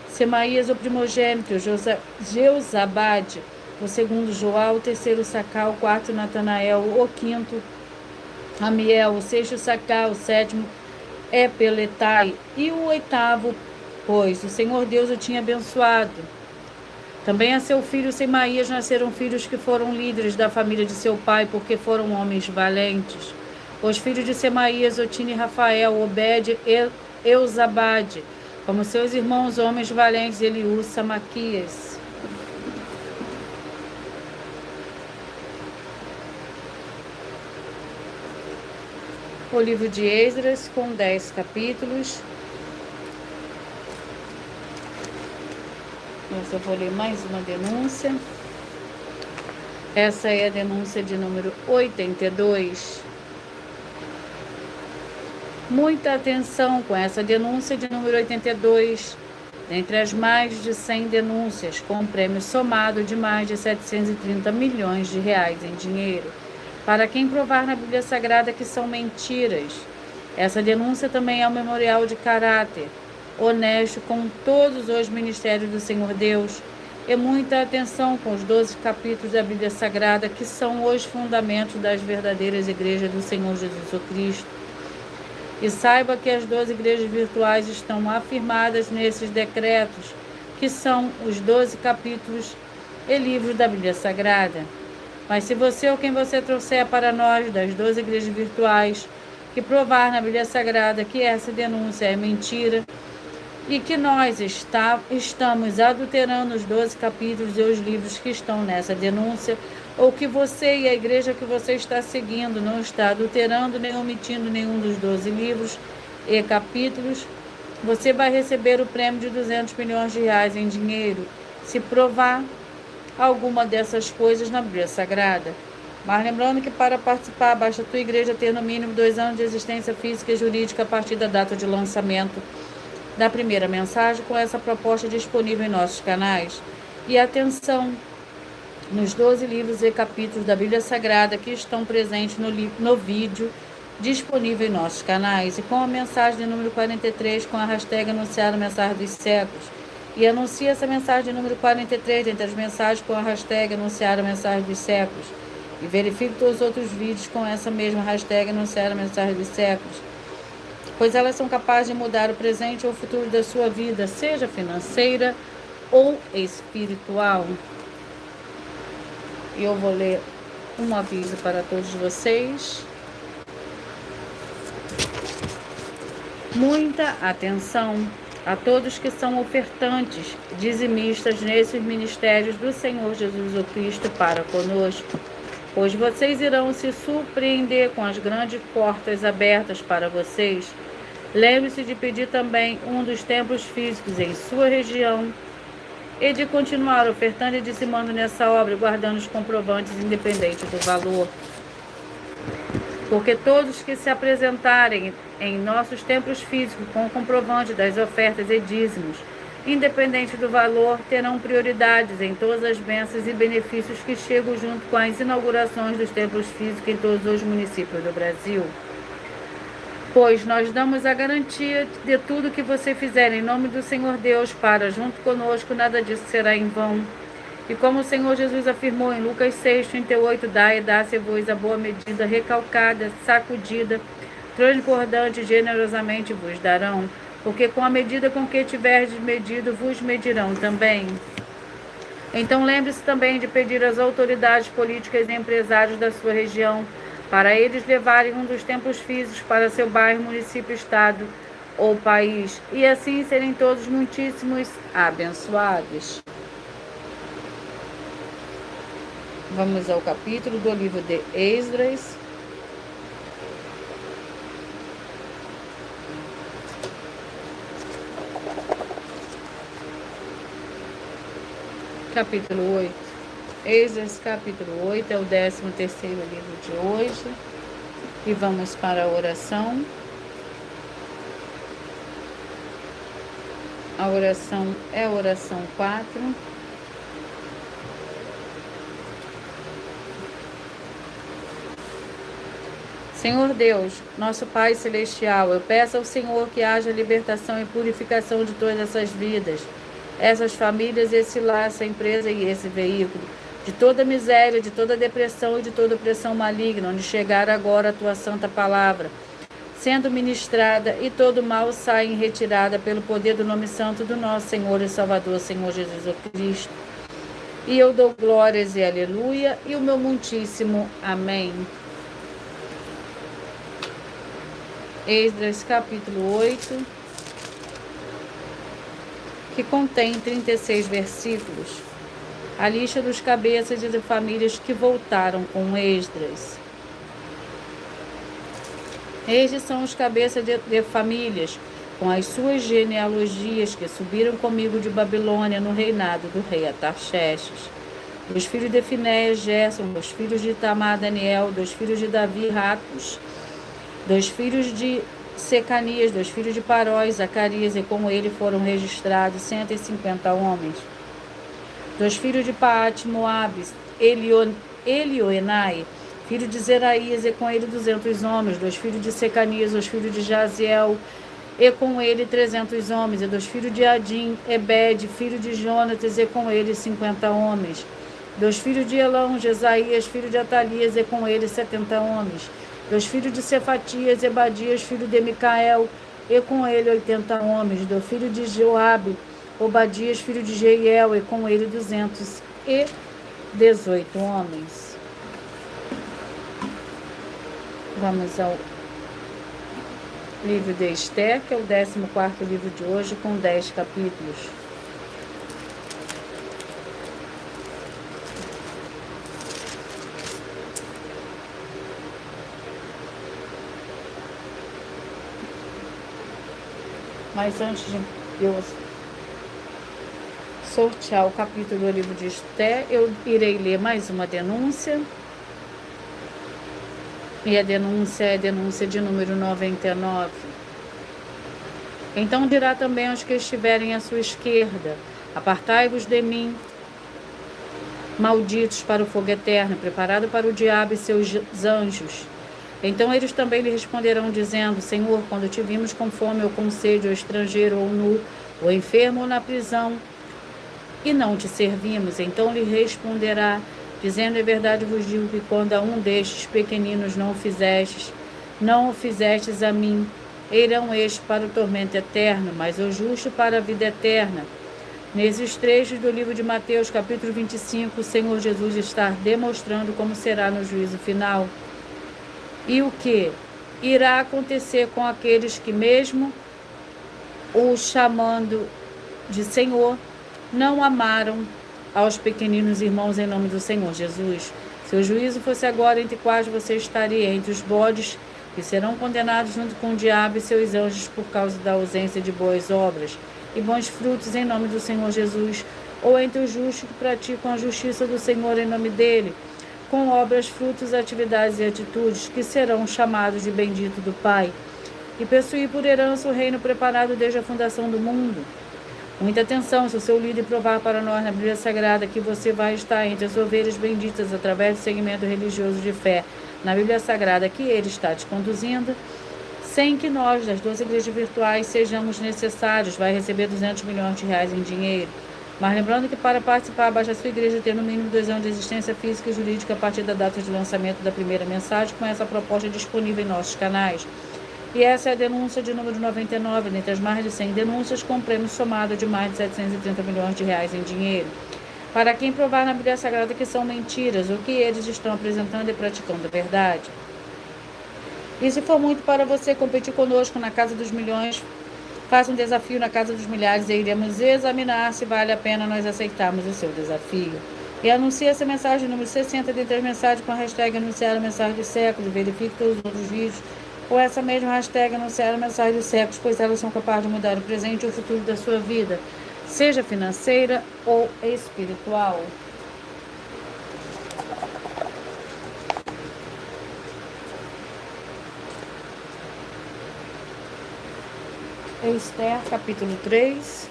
Semaías, o primogênito, Jeuzabade, o segundo, Joá, o terceiro, Sacá, o quarto, Natanael, o quinto, Amiel, o sexto, Sacá, o sétimo, Peletai, e o oitavo, pois o Senhor Deus o tinha abençoado. Também a seu filho Semaías nasceram filhos que foram líderes da família de seu pai, porque foram homens valentes. Os filhos de Semaías, Otine e Rafael, Obed e Euzabade, como seus irmãos homens valentes, Eliú, Samaquias. O livro de Esdras, com 10 capítulos. Eu vou ler mais uma denúncia. Essa é a denúncia de número 82. Muita atenção com essa denúncia de número 82. Dentre as mais de 100 denúncias, com um prêmio somado de mais de 730 milhões de reais em dinheiro, para quem provar na Bíblia Sagrada que são mentiras. Essa denúncia também é um memorial de caráter honesto com todos os ministérios do Senhor Deus. E muita atenção com os 12 capítulos da Bíblia Sagrada, que são os fundamentos das verdadeiras igrejas do Senhor Jesus Cristo. E saiba que as 12 igrejas virtuais estão afirmadas nesses decretos, que são os 12 capítulos e livros da Bíblia Sagrada. Mas se você ou quem você trouxer para nós das 12 igrejas virtuais, que provar na Bíblia Sagrada que essa denúncia é mentira e que nós estamos adulterando os 12 capítulos e os livros que estão nessa denúncia, ou que você e a igreja que você está seguindo não está adulterando nem omitindo nenhum dos 12 livros e capítulos, você vai receber o prêmio de 200 milhões de reais em dinheiro, se provar alguma dessas coisas na Bíblia Sagrada. Mas lembrando que para participar, basta a tua igreja ter no mínimo 2 anos de existência física e jurídica a partir da data de lançamento da primeira mensagem, com essa proposta disponível em nossos canais. E atenção, nos 12 livros e capítulos da Bíblia Sagrada que estão presentes no vídeo disponível em nossos canais, e com a mensagem de número 43, com a hashtag anunciar a mensagem dos séculos. E anuncia essa mensagem de número 43 entre as mensagens com a hashtag anunciar a mensagem dos séculos. E verifique todos os outros vídeos com essa mesma hashtag anunciar a mensagem dos séculos, pois elas são capazes de mudar o presente ou o futuro da sua vida, seja financeira ou espiritual. E eu vou ler um aviso para todos vocês. Muita atenção a todos que são ofertantes, dizimistas nesses ministérios do Senhor Jesus Cristo para conosco, pois vocês irão se surpreender com as grandes portas abertas para vocês. Lembre-se de pedir também um dos templos físicos em sua região e de continuar ofertando e dizimando nessa obra, guardando os comprovantes independente do valor. Porque todos que se apresentarem em nossos templos físicos com o comprovante das ofertas e dízimos, independente do valor, terão prioridades em todas as bênçãos e benefícios que chegam junto com as inaugurações dos templos físicos em todos os municípios do Brasil. Pois nós damos a garantia de tudo que você fizer em nome do Senhor Deus para, junto conosco, nada disso será em vão. E como o Senhor Jesus afirmou em Lucas 6:38, dai e dá-se-vos a boa medida, recalcada, sacudida, transbordante, generosamente vos darão, porque com a medida com que tiverdes medido, vos medirão também. Então lembre-se também de pedir às autoridades políticas e empresários da sua região, para eles levarem um dos templos físicos para seu bairro, município, estado ou país, e assim serem todos muitíssimos abençoados. Vamos ao capítulo do livro de Esdras. Capítulo 8. Esdras, capítulo 8, é o 13º livro de hoje. E vamos para a oração. A oração é a oração 4. Senhor Deus, nosso Pai Celestial, eu peço ao Senhor que haja libertação e purificação de todas essas vidas, essas famílias, esse lar, essa empresa e esse veículo, de toda miséria, de toda depressão e de toda opressão maligna, onde chegar agora a Tua santa palavra, sendo ministrada, e todo mal sai em retirada pelo poder do nome santo do nosso Senhor e Salvador, Senhor Jesus Cristo. E eu dou glórias e aleluia, e o meu muitíssimo amém. Esdras capítulo 8, que contém 36 versículos, a lista dos cabeças de famílias que voltaram com Esdras. Estes são os cabeças de famílias, com as suas genealogias, que subiram comigo de Babilônia no reinado do rei Atarxerxes. Dos filhos de Finéias, Gerson. Dos filhos de Itamar, Daniel. Dos filhos de Davi, Ratus. Dos filhos de Secanias, dos filhos de Paróis, Zacarias, e com ele foram registrados 150 homens. Dos filhos de Paate, Moabes, Elioenai, filho de Zeraías, e com ele 200 homens. Dos filhos de Secanias, os filhos de Jaziel, e com ele 300 homens. E dos filhos de Adim, Ebed, filho de Jonatas, e com ele 50 homens. Dos filhos de Elão, Jesaías, filho de Atalias, e com ele 70 homens. Dos filhos de Cefatias, Ebadias, filho de Micael, e com ele 80 homens. Do filho de Joabe, Obadias, filho de Jeiel, e com ele 218 homens. Vamos ao livro de Esther, que é o 14º livro de hoje, com 10 capítulos. Mas antes de eu sortear o capítulo do livro de Esther, eu irei ler mais uma denúncia. E a denúncia é a denúncia de número 99. Então dirá também aos que estiverem à sua esquerda: apartai-vos de mim, malditos, para o fogo eterno, preparado para o diabo e seus anjos. Então eles também lhe responderão, dizendo: Senhor, quando te vimos com fome ou com sede, ou estrangeiro ou nu, ou enfermo ou na prisão, e não te servimos? Então lhe responderá: dizendo: em verdade vos digo que quando a um destes pequeninos não o fizestes a mim, irão estes para o tormento eterno, mas o justo para a vida eterna. Nesses trechos do livro de Mateus, capítulo 25, o Senhor Jesus está demonstrando como será no juízo final. E o que irá acontecer com aqueles que, mesmo o chamando de Senhor, não amaram aos pequeninos irmãos em nome do Senhor Jesus. Se o juízo fosse agora, entre quais você estaria? Entre os bodes, que serão condenados junto com o diabo e seus anjos por causa da ausência de boas obras e bons frutos em nome do Senhor Jesus, ou entre os justos que praticam a justiça do Senhor em nome dele, com obras, frutos, atividades e atitudes, que serão chamados de bendito do Pai, e possuir por herança o reino preparado desde a fundação do mundo. Muita atenção, se o seu líder provar para nós na Bíblia Sagrada que você vai estar entre as ovelhas benditas através do segmento religioso de fé na Bíblia Sagrada que ele está te conduzindo, sem que nós, das 12 igrejas virtuais, sejamos necessários, vai receber 200 milhões de reais em dinheiro. Mas lembrando que para participar, basta a sua igreja ter no mínimo 2 anos de existência física e jurídica a partir da data de lançamento da primeira mensagem, com essa proposta disponível em nossos canais. E essa é a denúncia de número 99, dentre as mais de 100 denúncias, com prêmio somado de mais de 730 milhões de reais em dinheiro. Para quem provar na Bíblia Sagrada que são mentiras, o que eles estão apresentando e praticando a verdade. E se for muito para você competir conosco na Casa dos Milhões, faça um desafio na Casa dos Milhares e iremos examinar se vale a pena nós aceitarmos o seu desafio. E anuncie essa mensagem número 60 dentre as mensagens com a hashtag anunciar a mensagem do século. Verifique todos os outros vídeos com essa mesma hashtag anunciar a mensagem dos séculos, pois elas são capazes de mudar o presente e o futuro da sua vida, seja financeira ou espiritual. Esther, capítulo 3.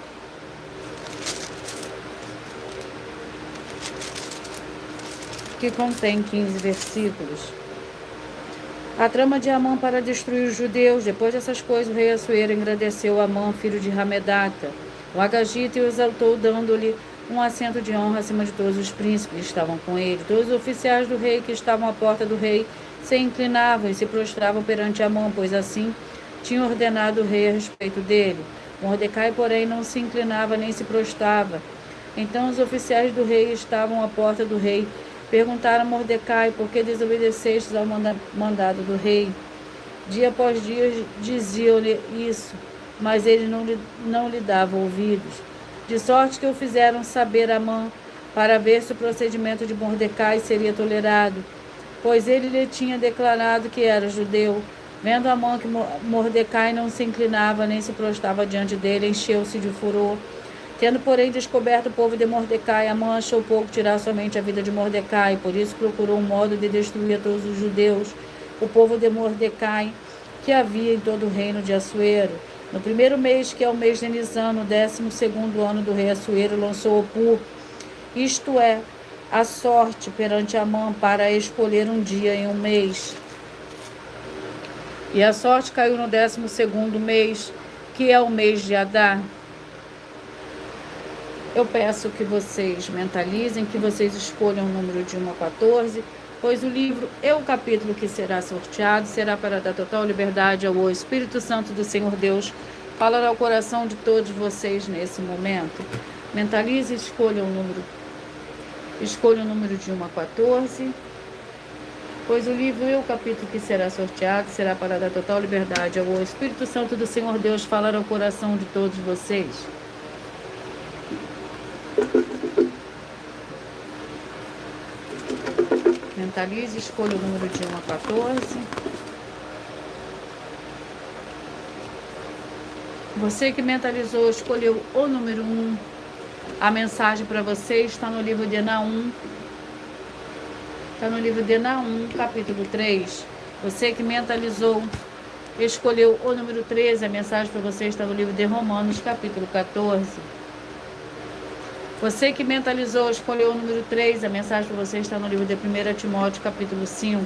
Que contém 15 versículos. A trama de Amã para destruir os judeus. Depois dessas coisas, o rei Assuero engrandeceu Amã, filho de Hamedata, o Agagita, e o exaltou, dando-lhe um assento de honra acima de todos os príncipes que estavam com ele. Todos os oficiais do rei que estavam à porta do rei se inclinavam e se prostravam perante Amã, pois assim tinha ordenado o rei a respeito dele. Mordecai, porém, não se inclinava nem se prostrava. Então os oficiais do rei estavam à porta do rei. Perguntaram a Mordecai: por que desobedecestes ao mandado do rei? Dia após dia diziam-lhe isso, mas ele não lhe dava ouvidos. De sorte que o fizeram saber a Amã, para ver se o procedimento de Mordecai seria tolerado, pois ele lhe tinha declarado que era judeu. Vendo Amã que Mordecai não se inclinava nem se prostrava diante dele, encheu-se de furor. Tendo, porém, descoberto o povo de Mordecai, Amã achou pouco tirar somente a vida de Mordecai, por isso procurou um modo de destruir a todos os judeus, o povo de Mordecai, que havia em todo o reino de Assuero. No primeiro mês, que é o mês de Nisan, no 12º ano do rei Assuero, lançou o pur, isto é, a sorte perante Amã, para escolher um dia em um mês. E a sorte caiu no 12º mês, que é o mês de Adar. Eu peço que vocês mentalizem, que vocês escolham o número de 1 a 14, pois o livro e o capítulo que será sorteado será para dar total liberdade ao Espírito Santo do Senhor Deus falar ao coração de todos vocês nesse momento. Mentalize e escolha o número de 1 a 14, pois o livro e o capítulo que será sorteado será para dar total liberdade ao Espírito Santo do Senhor Deus falar ao coração de todos vocês. Mentalize, escolha o número de 1 a 14. Você que mentalizou, escolheu o número 1. A mensagem para você está no livro de Naum. Está no livro de Naum, capítulo 3. Você que mentalizou, escolheu o número 13. A mensagem para você está no livro de Romanos, capítulo 14. Você que mentalizou, escolheu o número 3, a mensagem para você está no livro de 1 Timóteo, capítulo 5.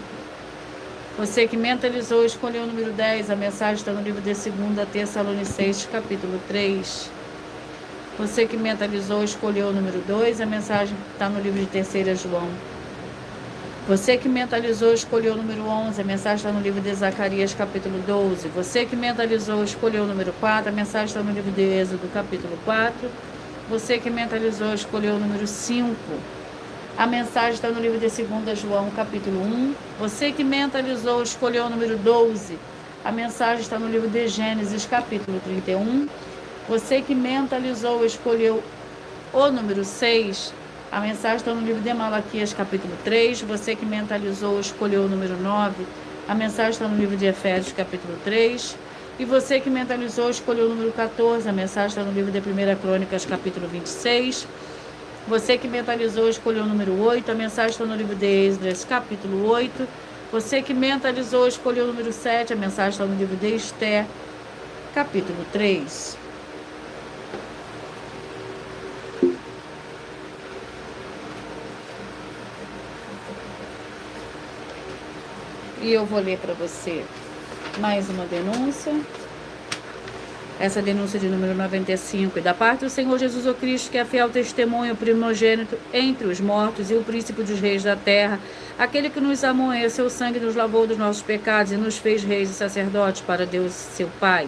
Você que mentalizou, escolheu o número 10, a mensagem está no livro de 2 Tessalonicenses, capítulo 3. Você que mentalizou, escolheu o número 2, a mensagem está no livro de 3 João, Você que mentalizou, escolheu o número 11, a mensagem está no livro de Zacarias, capítulo 12. Você que mentalizou, escolheu o número 4, a mensagem está no livro de Êxodo, capítulo 4. Você que mentalizou, escolheu o número 5, a mensagem está no livro de 2 João, capítulo 1. Você que mentalizou, escolheu o número 12, a mensagem está no livro de Gênesis, capítulo 31. Você que mentalizou, escolheu o número 6, a mensagem está no livro de Malaquias, capítulo 3. Você que mentalizou, escolheu o número 9, a mensagem está no livro de Efésios, capítulo 3. E você que mentalizou, escolheu o número 14, a mensagem está no livro de 1 Crônicas, capítulo 26. Você que mentalizou, escolheu o número 8, a mensagem está no livro de Esdras, capítulo 8. Você que mentalizou, escolheu o número 7, a mensagem está no livro de Esther, capítulo 3. E eu vou ler para você mais uma denúncia. Essa denúncia de número 95. E da parte do Senhor Jesus o Cristo, que é fiel testemunho, primogênito entre os mortos e o príncipe dos reis da terra, aquele que nos amou e seu sangue nos lavou dos nossos pecados e nos fez reis e sacerdotes para Deus seu Pai.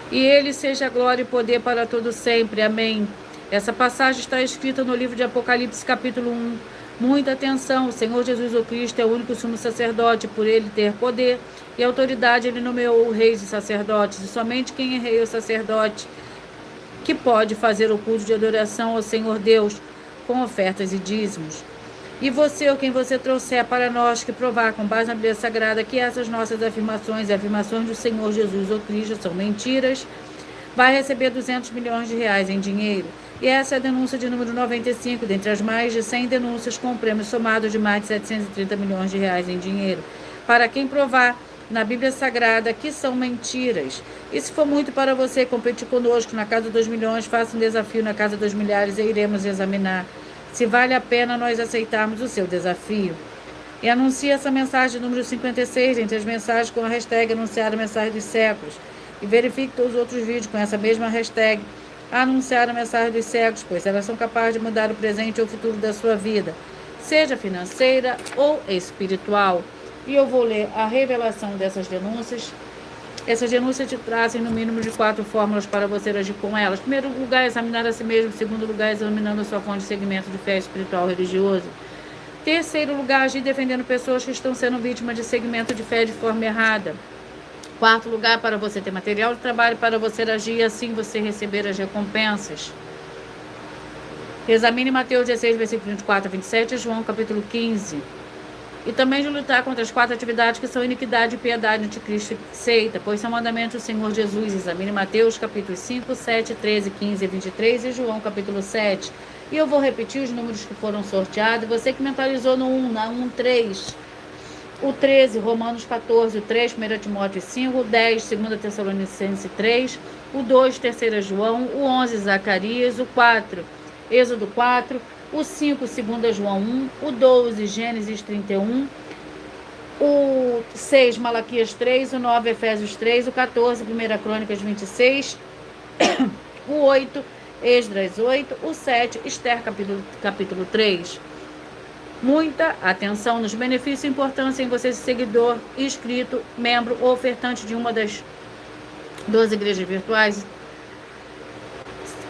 E ele seja glória e poder para todo sempre. Amém. Essa passagem está escrita no livro de Apocalipse, capítulo 1. Muita atenção, o Senhor Jesus o Cristo é o único sumo sacerdote, por ele ter poder e autoridade, ele nomeou reis e sacerdotes, e somente quem é rei ou sacerdote que pode fazer o culto de adoração ao Senhor Deus com ofertas e dízimos. E você, ou quem você trouxer para nós, que provar com base na Bíblia Sagrada que essas nossas afirmações e afirmações do Senhor Jesus o Cristo são mentiras, vai receber 200 milhões de reais em dinheiro. E essa é a denúncia de número 95, dentre as mais de 100 denúncias com um prêmio somado de mais de 730 milhões de reais em dinheiro. Para quem provar na Bíblia Sagrada que são mentiras. E se for muito para você competir conosco na Casa dos Milhões, faça um desafio na Casa dos Milhares e iremos examinar se vale a pena nós aceitarmos o seu desafio. E anuncie essa mensagem número 56 entre as mensagens com a hashtag anunciar a mensagem dos séculos. E verifique todos os outros vídeos com essa mesma hashtag anunciar a mensagem dos séculos, pois elas são capazes de mudar o presente ou o futuro da sua vida, seja financeira ou espiritual. E eu vou ler a revelação dessas denúncias. Essas denúncias te trazem no mínimo de 4 fórmulas para você agir com elas. Em primeiro lugar, examinar a si mesmo. Em segundo lugar, examinando a sua fonte de segmento de fé espiritual religioso. Terceiro lugar, agir defendendo pessoas que estão sendo vítimas de segmento de fé de forma errada. Quarto lugar, para você ter material de trabalho para você agir e assim você receber as recompensas. Examine Mateus 16, versículo 24 a 27 e João capítulo 15. E também de lutar contra as 4 atividades que são iniquidade, piedade, anticristo e seita, pois são mandamentos do Senhor Jesus. Examine Mateus capítulo 5, 7, 13, 15 e 23 e João capítulo 7. E eu vou repetir os números que foram sorteados. Você que mentalizou no 1, na 1, 3. O 13, Romanos 14, o 3, 1 Timóteo 5, o 10, 2 Tessalonicenses 3, o 2, 3 João, o 11, Zacarias, o 4, Êxodo 4, o 5, 2 João 1, o 12, Gênesis 31, o 6, Malaquias 3, o 9, Efésios 3, o 14, 1 Crônicas 26, o 8, Esdras 8, o 7, Esther capítulo 3. Muita atenção nos benefícios e importância em você ser seguidor, inscrito, membro ou ofertante de uma das 12 igrejas virtuais.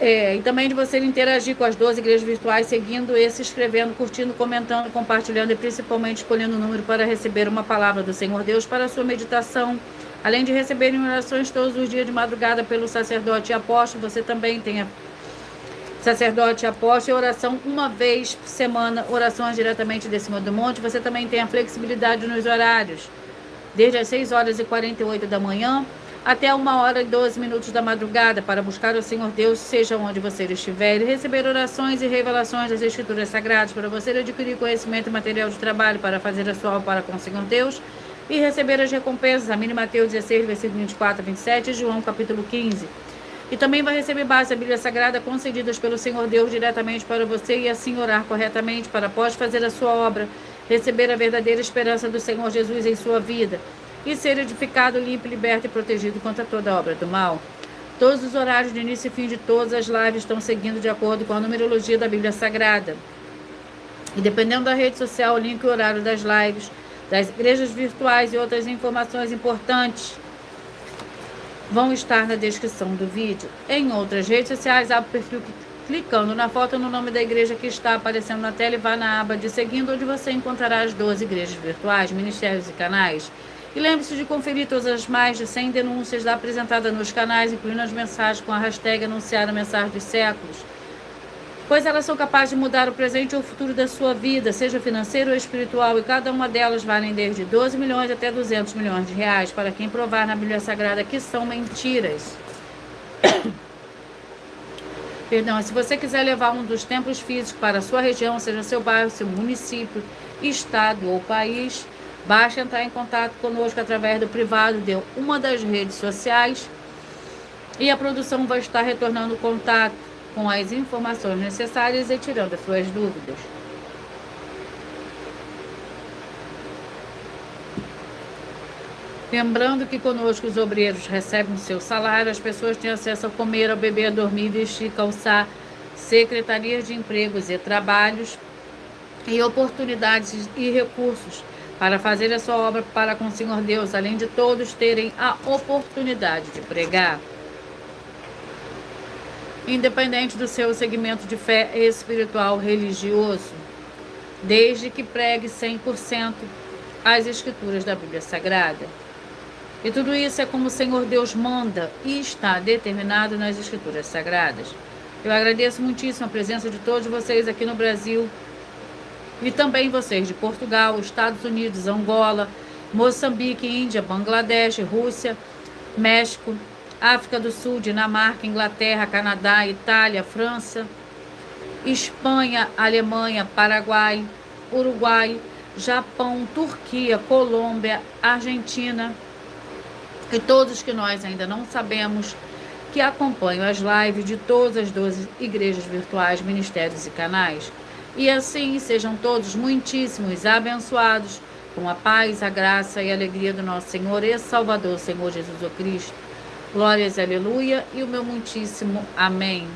E também de você interagir com as 12 igrejas virtuais, seguindo e se inscrevendo, curtindo, comentando, compartilhando e principalmente escolhendo o número para receber uma palavra do Senhor Deus para a sua meditação. Além de receberem orações todos os dias de madrugada pelo sacerdote e apóstolo, você também tem a sacerdote e apóstolo, oração uma vez por semana, orações diretamente de cima do monte. Você também tem a flexibilidade nos horários, desde as 6h48 da manhã até 1h12 da madrugada, para buscar o Senhor Deus, seja onde você estiver, e receber orações e revelações das Escrituras Sagradas, para você adquirir conhecimento e material de trabalho para fazer a sua obra para com o Senhor Deus, e receber as recompensas. Amém. Mateus 16, versículo 24 a 27, e João capítulo 15. E também vai receber base da Bíblia Sagrada concedidas pelo Senhor Deus diretamente para você e assim orar corretamente para após fazer a sua obra, receber a verdadeira esperança do Senhor Jesus em sua vida e ser edificado, limpo, liberto e protegido contra toda obra do mal. Todos os horários de início e fim de todas as lives estão seguindo de acordo com a numerologia da Bíblia Sagrada. E dependendo da rede social, o link e o horário das lives, das igrejas virtuais e outras informações importantes vão estar na descrição do vídeo. Em outras redes sociais, abre o perfil clicando na foto no nome da igreja que está aparecendo na tela e vá na aba de seguindo, onde você encontrará as 12 igrejas virtuais, ministérios e canais. E lembre-se de conferir todas as mais de 100 denúncias apresentadas nos canais, incluindo as mensagens com a hashtag anunciar a mensagem dos séculos, pois elas são capazes de mudar o presente ou o futuro da sua vida, seja financeiro ou espiritual, e cada uma delas valem desde 12 milhões até 200 milhões de reais, para quem provar na Bíblia Sagrada que são mentiras. Perdão, se você quiser levar um dos templos físicos para a sua região, seja seu bairro, seu município, estado ou país, basta entrar em contato conosco através do privado de uma das redes sociais e a produção vai estar retornando contato com as informações necessárias e tirando as suas dúvidas. Lembrando que conosco os obreiros recebem o seu salário, as pessoas têm acesso a comer, a beber, a dormir, vestir, calçar, secretarias de empregos e trabalhos e oportunidades e recursos para fazer a sua obra para com o Senhor Deus, além de todos terem a oportunidade de pregar. Independente do seu segmento de fé espiritual religioso, desde que pregue 100% as escrituras da Bíblia Sagrada. E tudo isso é como o Senhor Deus manda e está determinado nas escrituras sagradas. Eu agradeço muitíssimo a presença de todos vocês aqui no Brasil e também vocês de Portugal, Estados Unidos, Angola, Moçambique, Índia, Bangladesh, Rússia, México, África do Sul, Dinamarca, Inglaterra, Canadá, Itália, França, Espanha, Alemanha, Paraguai, Uruguai, Japão, Turquia, Colômbia, Argentina e todos que nós ainda não sabemos que acompanham as lives de todas as 12 igrejas virtuais, ministérios e canais. E assim sejam todos muitíssimos abençoados com a paz, a graça e a alegria do nosso Senhor e Salvador, Senhor Jesus Cristo. Glórias, aleluia, e o meu muitíssimo amém.